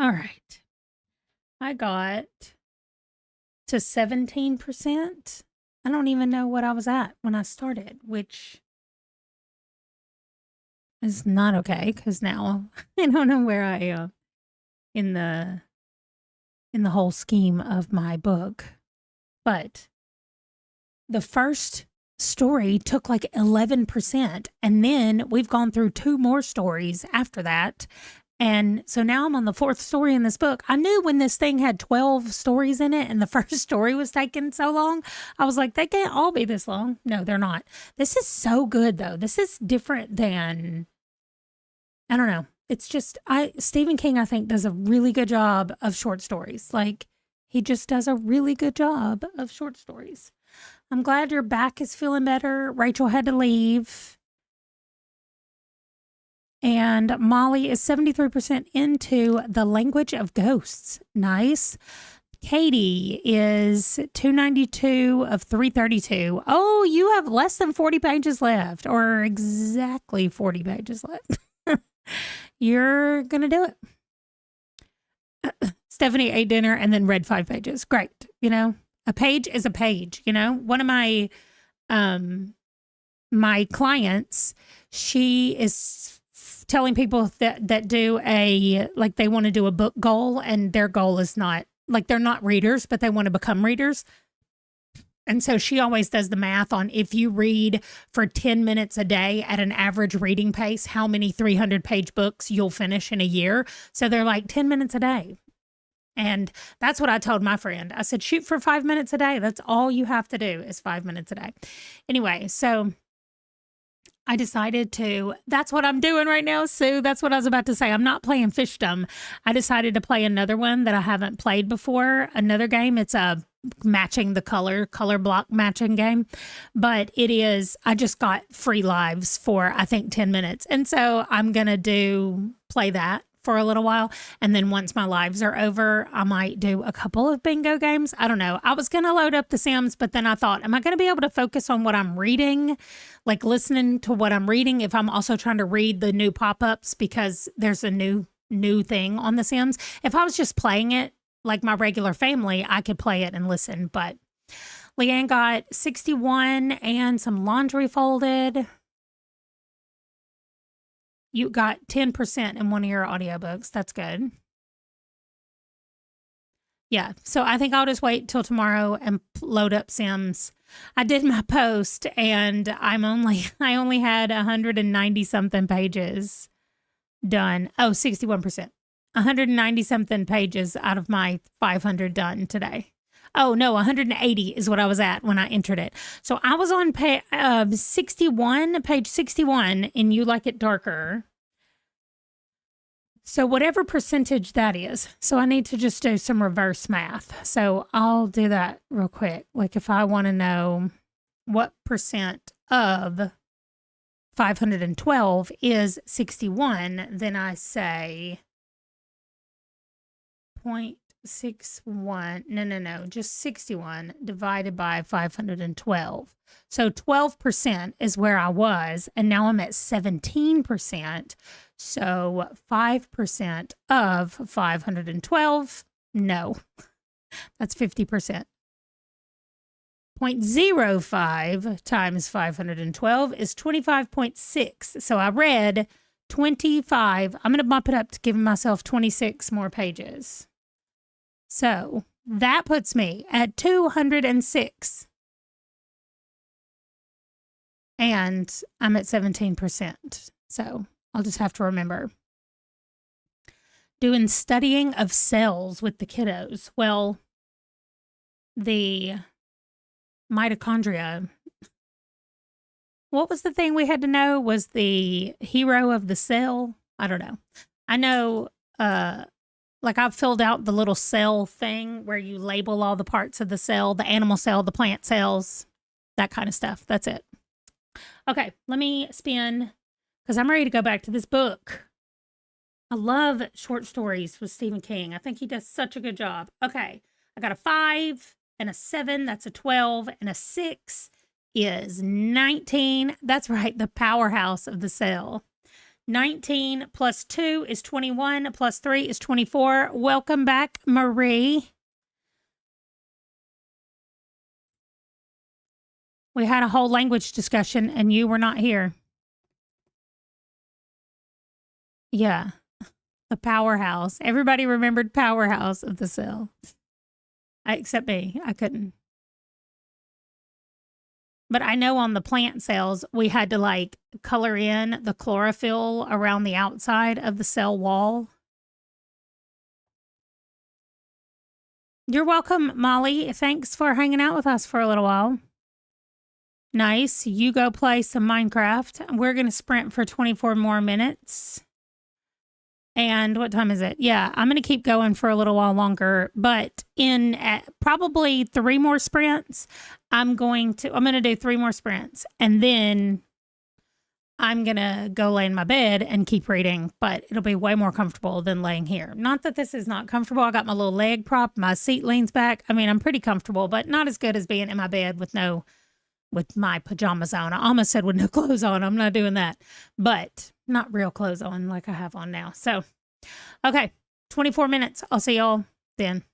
All right. I got to 17%. I don't even know what I was at when I started, which is not okay because now I don't know where I am in the whole scheme of my book. But the first story took like 11%, and then we've gone through 2 more stories after that. And so now I'm on the 4th story in this book. I knew when this thing had 12 stories in it and the first story was taking so long, I was like, they can't all be this long. No, they're not. This is so good though. This is different than, I don't know. It's just, Stephen King, I think, does a really good job of short stories. Like, he just does a really good job of short stories. I'm glad your back is feeling better. Rachel had to leave. And Molly is 73% into The Language of Ghosts. Nice. Katie is 292 of 332. Oh, you have less than 40 pages left, or exactly 40 pages left. You're going to do it. Stephanie ate dinner and then read 5 pages. Great. You know, a page is a page. You know, one of my my clients, she is telling people that do like they want to do a book goal, and their goal is not, like, they're not readers, but they want to become readers. And so she always does the math on, if you read for 10 minutes a day at an average reading pace, how many 300-page books you'll finish in a year. So they're like 10 minutes a day. And that's what I told my friend. I said, shoot for 5 minutes a day. That's all you have to do is 5 minutes a day. Anyway, so I decided that's what I'm doing right now, Sue. That's what I was about to say. I'm not playing Fishdom. I decided to play another one that I haven't played before, another game. It's a matching the color block matching game. But it is, I just got free lives for, I think, 10 minutes. And so I'm going to play that for a little while. And then once my lives are over, I might do a couple of bingo games. I don't know. I was going to load up The Sims, but then I thought, am I going to be able to focus on what I'm reading? Like listening to what I'm reading if I'm also trying to read the new pop-ups, because there's a new thing on The Sims. If I was just playing it like my regular family, I could play it and listen. But Leanne got 61 and some laundry folded. You got 10% in one of your audiobooks. That's good. Yeah, so I think I'll just wait till tomorrow and load up Sims. I did my post and I only had 190 something pages done. Oh, 61%. 190 something pages out of my 500 done today. Oh no, 180 is what I was at when I entered it. So I was on page 61 in You Like It Darker. So whatever percentage that is. So I need to just do some reverse math. So I'll do that real quick. Like if I want to know what percent of 512 is 61, then I say 0.61, no, just 61 divided by 512. So 12% is where I was, and now I'm at 17%. So 5% of 512, no, that's 50%. 0.05 times 512 is 25.6. So I read 25. I'm going to bump it up to give myself 26 more pages. So that puts me at 206. And I'm at 17%. So I'll just have to remember. Doing studying of cells with the kiddos. Well, the mitochondria. What was the thing we had to know? Was the hero of the cell? I don't know. I know, like I've filled out the little cell thing where you label all the parts of the cell, the animal cell, the plant cells, that kind of stuff. That's it. Okay, let me spin because I'm ready to go back to this book. I love short stories with Stephen King. I think he does such a good job. Okay, I got a 5 and a 7. That's a 12, and a 6 is 19. That's right, the powerhouse of the cell. 19 plus 2 is 21, plus 3 is 24. Welcome back, Marie. We had a whole language discussion and you were not here. Yeah. The powerhouse. Everybody remembered powerhouse of the cell. Except me. I couldn't. But I know on the plant cells, we had to like color in the chlorophyll around the outside of the cell wall. You're welcome, Molly. Thanks for hanging out with us for a little while. Nice. You go play some Minecraft. We're going to sprint for 24 more minutes. And what time is it? Yeah, I'm going to keep going for a little while longer, but in probably 3 more sprints, I'm going to do 3 more sprints and then I'm going to go lay in my bed and keep reading, but it'll be way more comfortable than laying here. Not that this is not comfortable. I got my little leg prop, my seat leans back. I mean, I'm pretty comfortable, but not as good as being in my bed with my pajamas on. I almost said with no clothes on. I'm not doing that, but not real clothes on like I have on now. So, okay, 24 minutes. I'll see y'all then.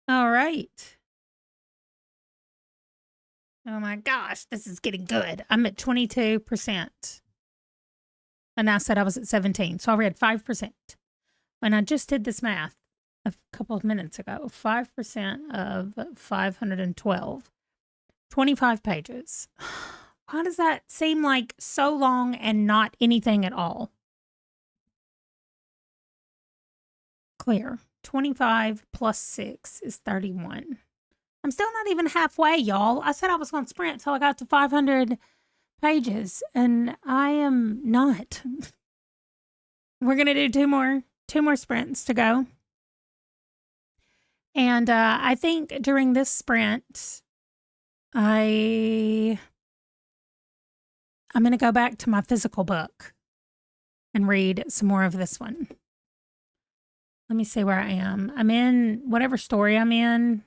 All right. Oh my gosh, this is getting good. I'm at 22%. And I said I was at 17. So I read 5%. And I just did this math a couple of minutes ago. 5% of 512. 25 pages. Why does that seem like so long and not anything at all? Clear. 25 plus 6 is 31. I'm still not even halfway, y'all. I said I was going to sprint till I got to 500 pages, and I am not. We're going to do two more sprints to go. And I think during this sprint, I'm going to go back to my physical book and read some more of this one. Let me see where I am. I'm in whatever story I'm in.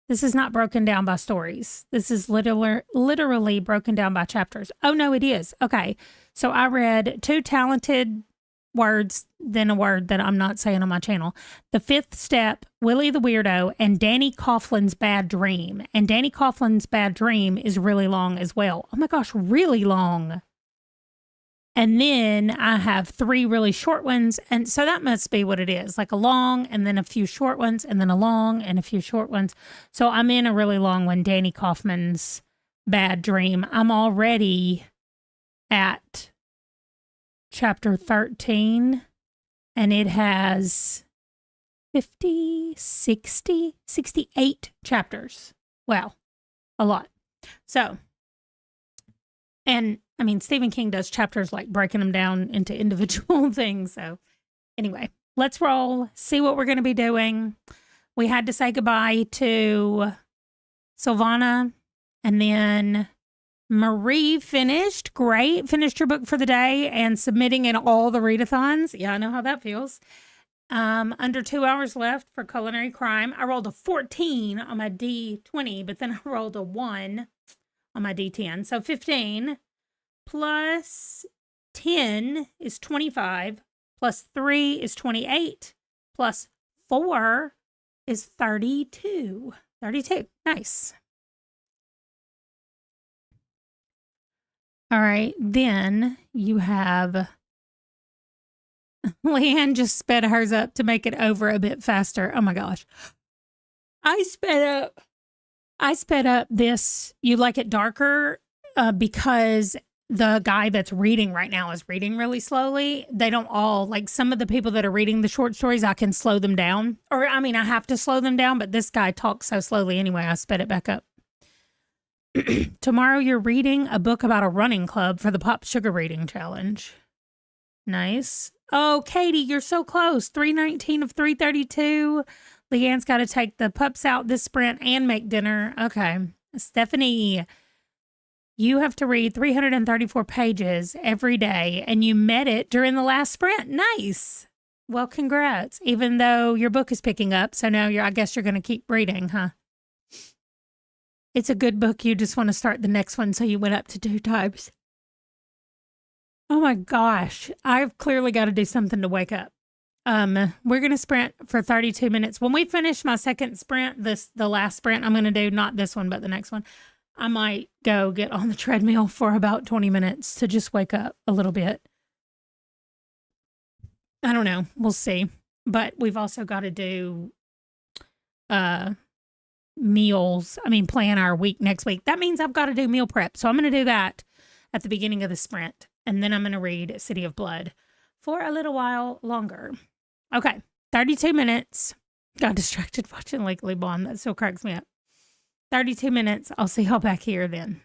This is not broken down by stories. This is literally broken down by chapters. Oh, no, it is. Okay. So I read 2 talented words, then a word that I'm not saying on my channel. The Fifth Step, Willie the Weirdo, and Danny Coughlin's Bad Dream. And Danny Coughlin's Bad Dream is really long as well. Oh my gosh, really long. And then I have 3 really short ones. And so that must be what it is, like a long and then a few short ones and then a long and a few short ones. So I'm in a really long one, Danny Coughlin's Bad Dream. I'm already at chapter 13 and it has 50, 60, 68 chapters. Wow, a lot. So, and I mean, Stephen King does chapters like breaking them down into individual things. So anyway, let's roll, see what we're going to be doing. We had to say goodbye to Silvana, and then Marie finished. Great. Finished your book for the day and submitting in all the readathons. Yeah, I know how that feels. Under 2 hours left for Culinary Crime. I rolled a 14 on my D20, but then I rolled a 1 on my D10. So 15 plus 10 is 25, plus 3 is 28, plus 4 is 32. 32. Nice. All right. Then you have Leanne just sped hers up to make it over a bit faster. Oh my gosh. I sped up this You Like It Darker because the guy that's reading right now is reading really slowly. They don't all, like some of the people that are reading the short stories, I can slow them down. Or, I mean, I have to slow them down, but this guy talks so slowly anyway, I sped it back up. Tomorrow you're reading a book about a running club for the Pop Sugar Reading Challenge. Nice. Oh, Katie, you're so close. 319 of 332. Leanne's got to take the pups out this sprint and make dinner. Okay. Stephanie, you have to read 334 pages every day, and you met it during the last sprint. Nice. Well, congrats, even though your book is picking up. So now I guess you're going to keep reading, huh? It's a good book. You just want to start the next one, so you went up to 2 times. Oh my gosh. I've clearly got to do something to wake up. We're going to sprint for 32 minutes. When we finish my second sprint, the last sprint I'm going to do, not this one, but the next one, I might go get on the treadmill for about 20 minutes to just wake up a little bit. I don't know. We'll see. But we've also got to do meals. I mean, plan our week next week. That means I've got to do meal prep. So I'm going to do that at the beginning of the sprint. And then I'm going to read City of Blood for a little while longer. Okay, 32 minutes. Got distracted watching Legally Blonde. That still cracks me up. 32 minutes. I'll see y'all back here then.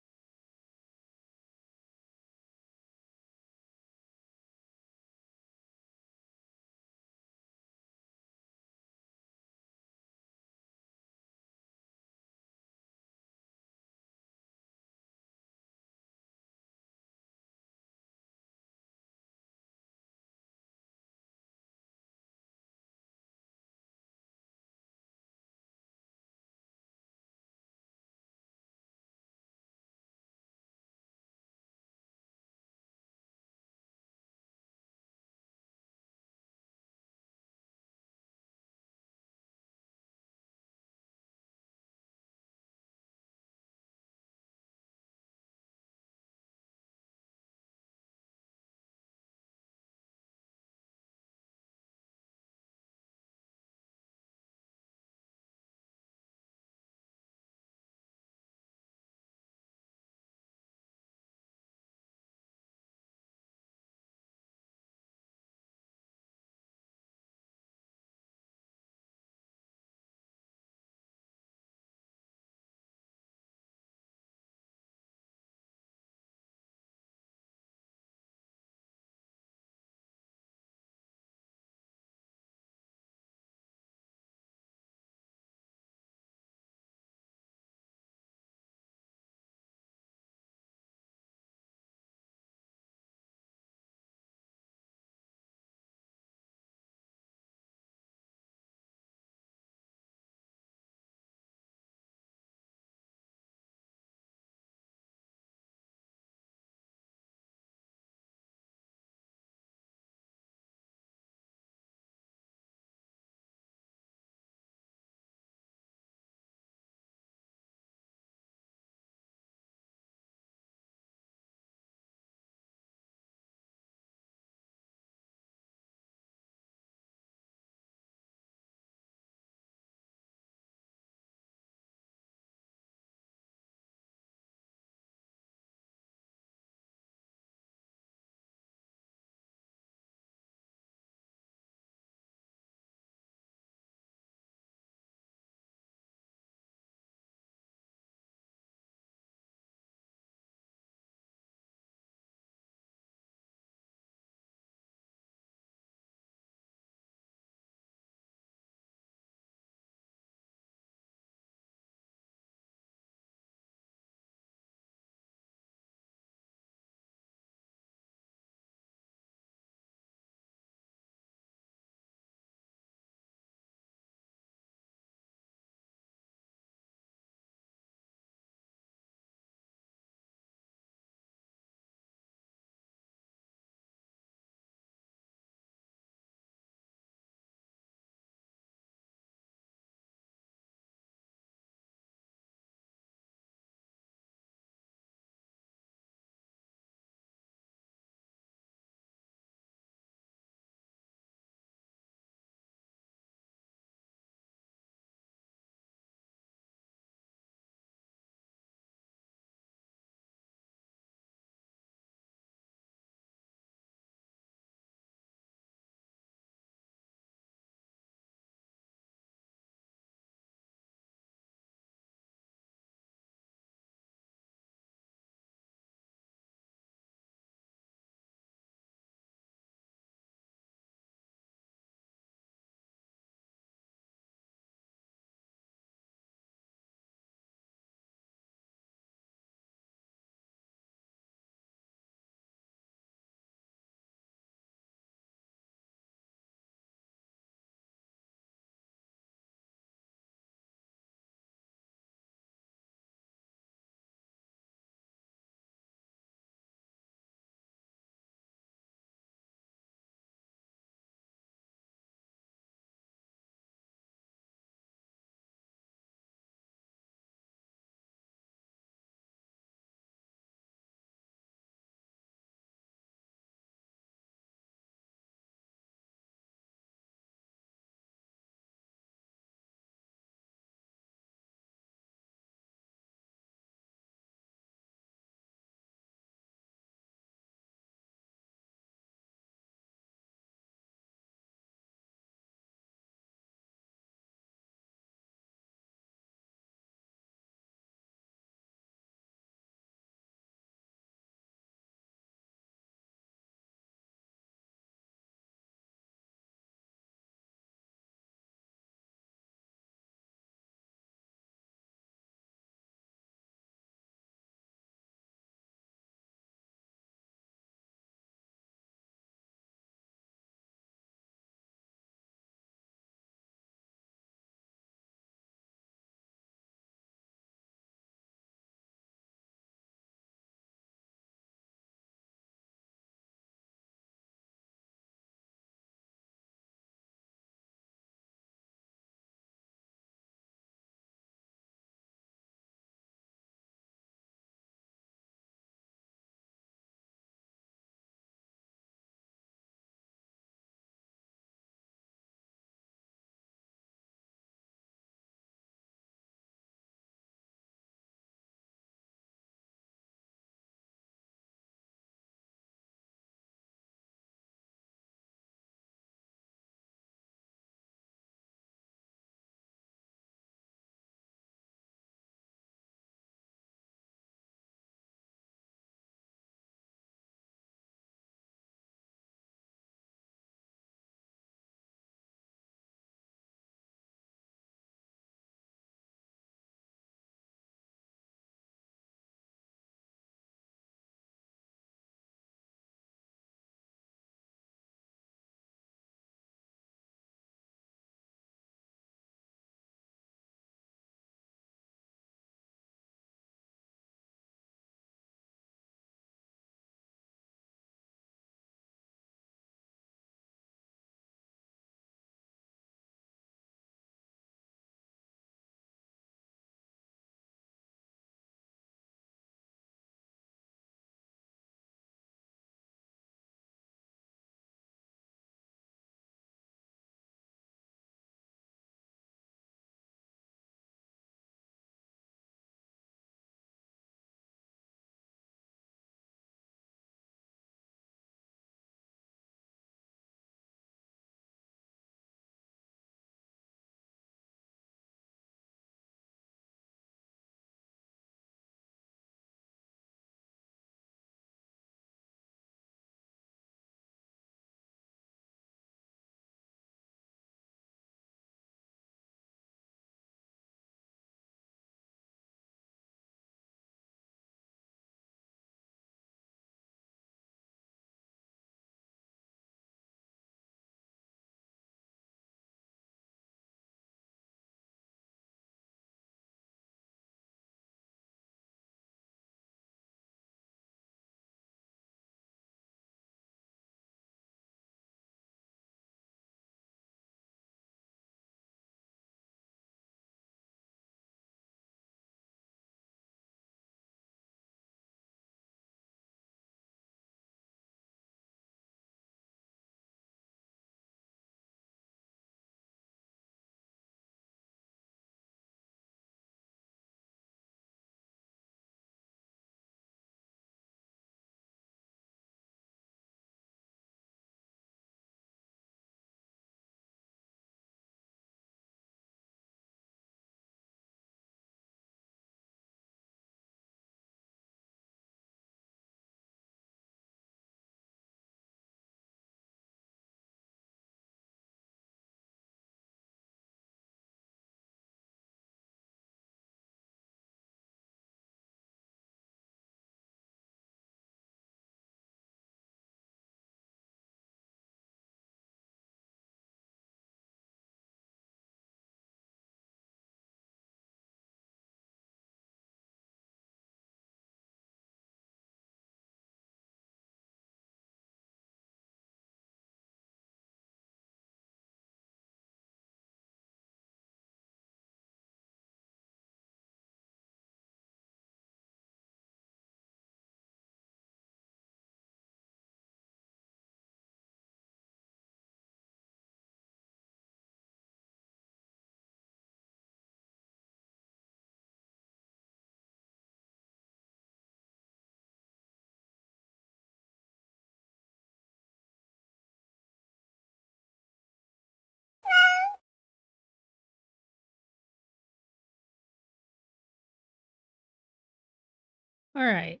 All right.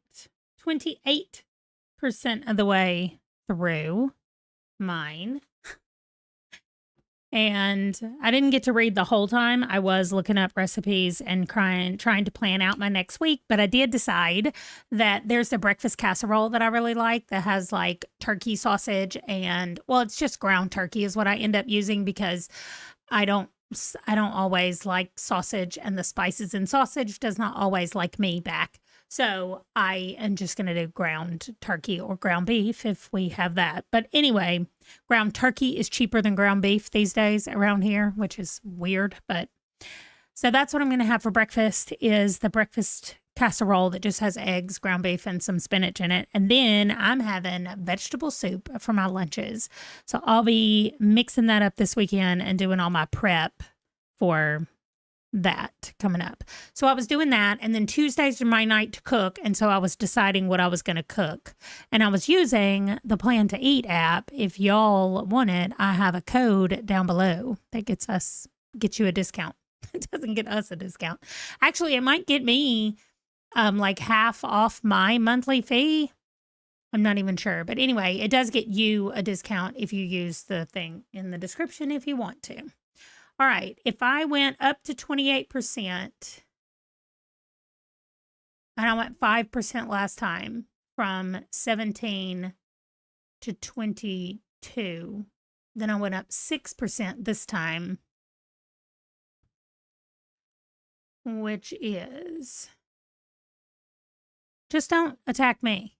28% of the way through mine. And I didn't get to read the whole time. I was looking up recipes and trying to plan out my next week. But I did decide that there's a breakfast casserole that I really like that has like turkey sausage and, well, it's just ground turkey is what I end up using because I don't always like sausage, and the spices in sausage does not always like me back. So I am just going to do ground turkey or ground beef if we have that. But anyway, ground turkey is cheaper than ground beef these days around here, which is weird. But so that's what I'm going to have for breakfast is the breakfast casserole that just has eggs, ground beef, and some spinach in it. And then I'm having vegetable soup for my lunches. So I'll be mixing that up this weekend and doing all my prep for that coming up. So I was doing that, and then Tuesdays are my night to cook, and so I was deciding what I was going to cook. And I was using the Plan to Eat app. If y'all want it, I have a code down below that gets you a discount. It doesn't get us a discount. Actually, it might get me like half off my monthly fee. I'm not even sure. But anyway, it does get you a discount if you use the thing in the description if you want to. All right, if I went up to 28%, and I went 5% last time from 17 to 22, then I went up 6% this time, which is, just don't attack me.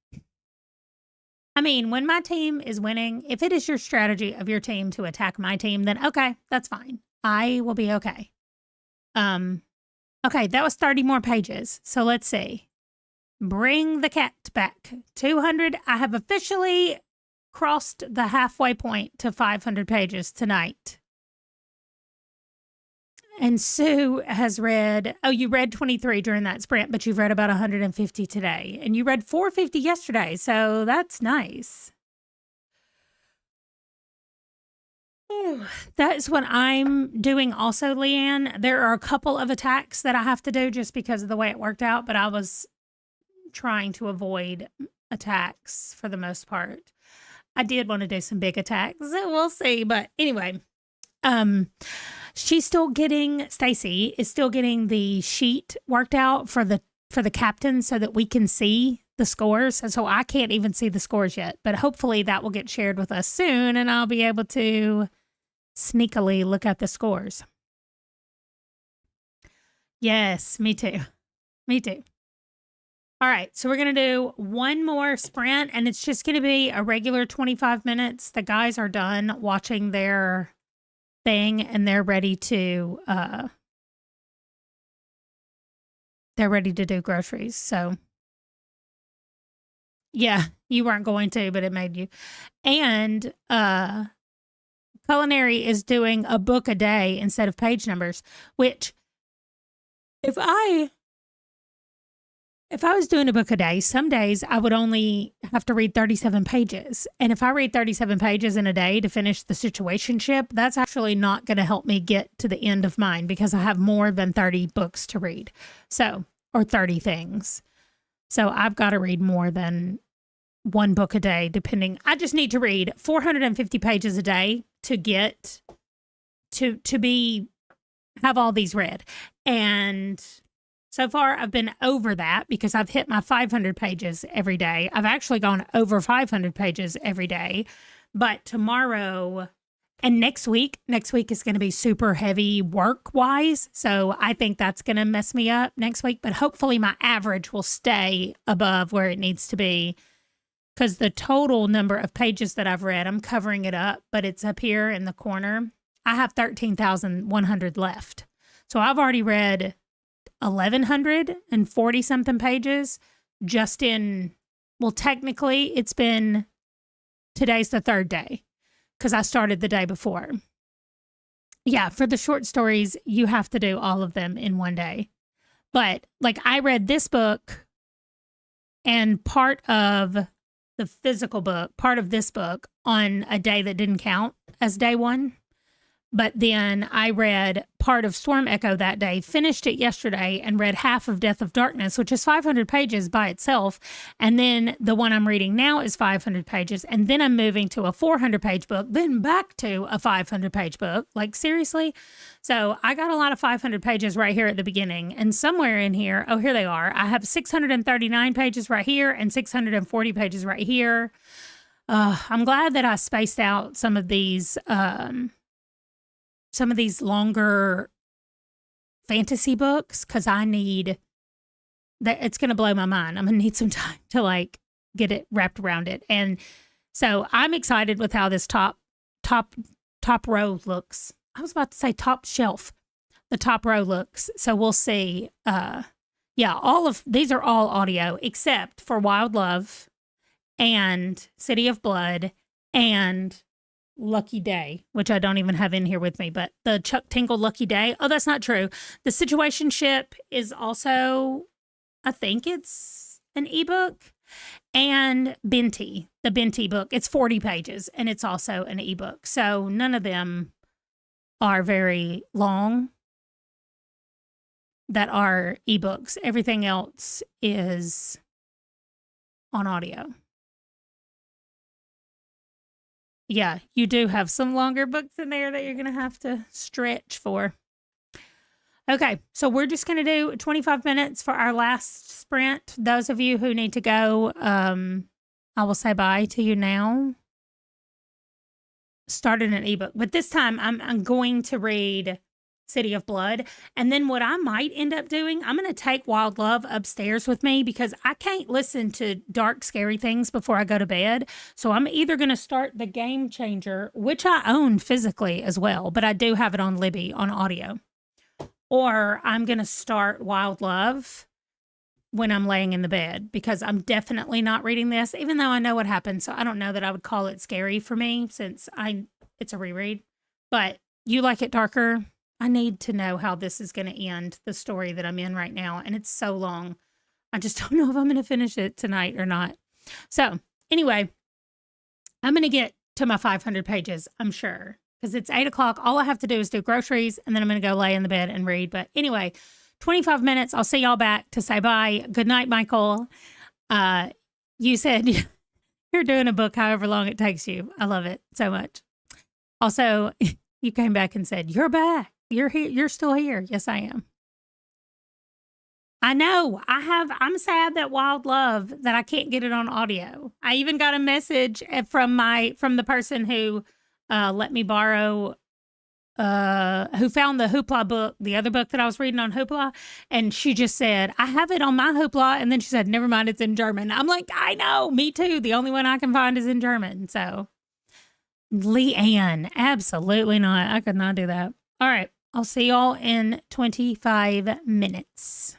I mean, when my team is winning, if it is your strategy of your team to attack my team, then okay, that's fine. I will be okay. Okay, that was 30 more pages. So let's see. Bring the cat back. 200. I have officially crossed the halfway point to 500 pages tonight. And Sue has read, oh, you read 23 during that sprint, but you've read about 150 today. And you read 450 yesterday, so that's nice. That is what I'm doing also, Leanne. There are a couple of attacks that I have to do just because of the way it worked out, but I was trying to avoid attacks for the most part. I did want to do some big attacks, so we'll see. But anyway, Stacy is still getting the sheet worked out for the captain so that we can see the scores. And so I can't even see the scores yet, but hopefully that will get shared with us soon and I'll be able to sneakily look at the scores. Yes, me too. Me too. All right, so we're going to do one more sprint and it's just going to be a regular 25 minutes. The guys are done watching their thing and they're ready to do groceries. So yeah, you weren't going to, but it made you. And Culinary is doing a book a day instead of page numbers, which if I was doing a book a day, some days I would only have to read 37 pages. And if I read 37 pages in a day to finish the situationship, that's actually not going to help me get to the end of mine because I have more than 30 books to read. So, or 30 things. So I've got to read more than one book a day, depending. I just need to read 450 pages a day to get to have all these read. And so far, I've been over that because I've hit my 500 pages every day. I've actually gone over 500 pages every day. But tomorrow and next week is going to be super heavy work-wise. So I think that's going to mess me up next week. But hopefully my average will stay above where it needs to be because the total number of pages that I've read, I'm covering it up, but it's up here in the corner. I have 13,100 left. So I've already read 1,140 something pages just in, well, technically today's the third day because I started the day before. Yeah, for the short stories, you have to do all of them in one day. But like I read this book and part of the physical book, part of this book on a day that didn't count as day one. But then I read part of Storm Echo that day, finished it yesterday, and read half of Death of Darkness, which is 500 pages by itself. And then the one I'm reading now is 500 pages. And then I'm moving to a 400-page book, then back to a 500-page book. Like, seriously? So I got a lot of 500 pages right here at the beginning. And somewhere in here, oh, here they are. I have 639 pages right here and 640 pages right here. I'm glad that I spaced out some of these longer fantasy books, because I need that. It's going to blow my mind. I'm going to need some time to like get it wrapped around it. And so I'm excited with how this top row looks. I was about to say top shelf. The top row looks. So we'll see. Yeah, all of these are all audio except for Wild Love and City of Blood and Lucky Day, which I don't even have in here with me, but the Chuck Tingle Lucky Day. Oh, that's not true. The Situationship is also, I think it's an ebook. And Binti, the Binti book, it's 40 pages and it's also an ebook. So none of them are very long that are ebooks. Everything else is on audio. Yeah, you do have some longer books in there that you're going to have to stretch for. Okay, so we're just going to do 25 minutes for our last sprint. Those of you who need to go, I will say bye to you now. Started an ebook, but this time I'm going to read City of Blood. And then what I might end up doing, I'm going to take Wild Love upstairs with me because I can't listen to dark, scary things before I go to bed. So I'm either going to start The Game Changer, which I own physically as well, but I do have it on Libby on audio. Or I'm going to start Wild Love when I'm laying in the bed, because I'm definitely not reading this, even though I know what happens. So I don't know that I would call it scary for me since it's a reread. But you like it darker? I need to know how this is going to end, the story that I'm in right now. And it's so long. I just don't know if I'm going to finish it tonight or not. So anyway, I'm going to get to my 500 pages, I'm sure, because it's 8 o'clock. All I have to do is do groceries, and then I'm going to go lay in the bed and read. But anyway, 25 minutes. I'll see y'all back to say bye. Good night, Michael. You said you're doing a book however long it takes you. I love it so much. Also, you came back and said, you're back. You're here. You're still here. Yes, I am. I know. I'm sad that Wild Love, that I can't get it on audio. I even got a message from the person who let me borrow, who found the Hoopla book, the other book that I was reading on Hoopla. And she just said, I have it on my Hoopla. And then she said, never mind, it's in German. I'm like, I know, me too. The only one I can find is in German. So Leanne, absolutely not. I could not do that. All right. I'll see y'all in 25 minutes.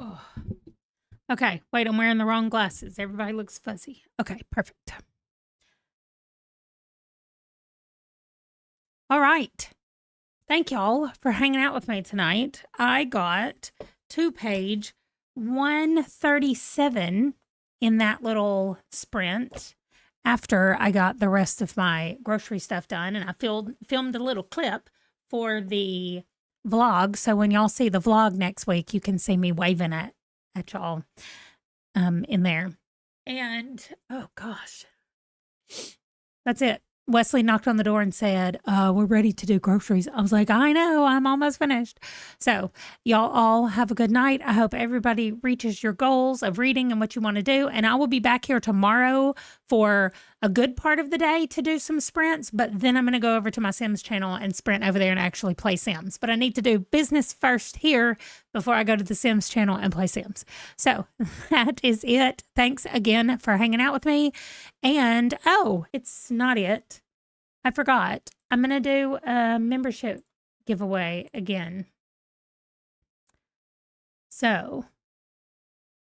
Oh. Okay, wait, I'm wearing the wrong glasses. Everybody looks fuzzy. Okay, perfect. All right. Thank y'all for hanging out with me tonight. I got to page 137 in that little sprint after I got the rest of my grocery stuff done, and I filmed a little clip for the vlog. So when y'all see the vlog next week, you can see me waving at y'all in there. And oh gosh, that's it. Wesley knocked on the door and said, we're ready to do groceries. I was like, I know, I'm almost finished. So y'all all have a good night. I hope everybody reaches your goals of reading and what you want to do. And I will be back here tomorrow for a good part of the day to do some sprints. But then I'm going to go over to my Sims channel and sprint over there and actually play Sims. But I need to do business first here before I go to the Sims channel and play Sims. So that is it. Thanks again for hanging out with me. And, oh, it's not it. I forgot. I'm going to do a membership giveaway again. So,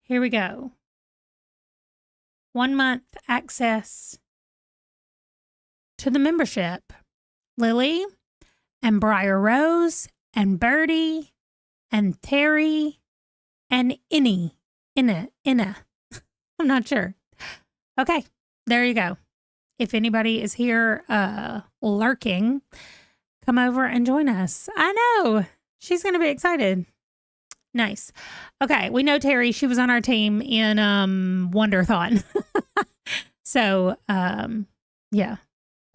here we go. 1 month access to the membership. Lily and Briar Rose and Birdie and Terry and Inna. I'm not sure. Okay, there you go. If anybody is here lurking, come over and join us. I know. She's going to be excited. Nice. Okay, we know Terry. She was on our team in Wonderthon. So, yeah.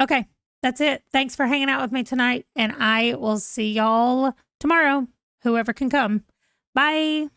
Okay, that's it. Thanks for hanging out with me tonight, and I will see y'all tomorrow, whoever can come. Bye.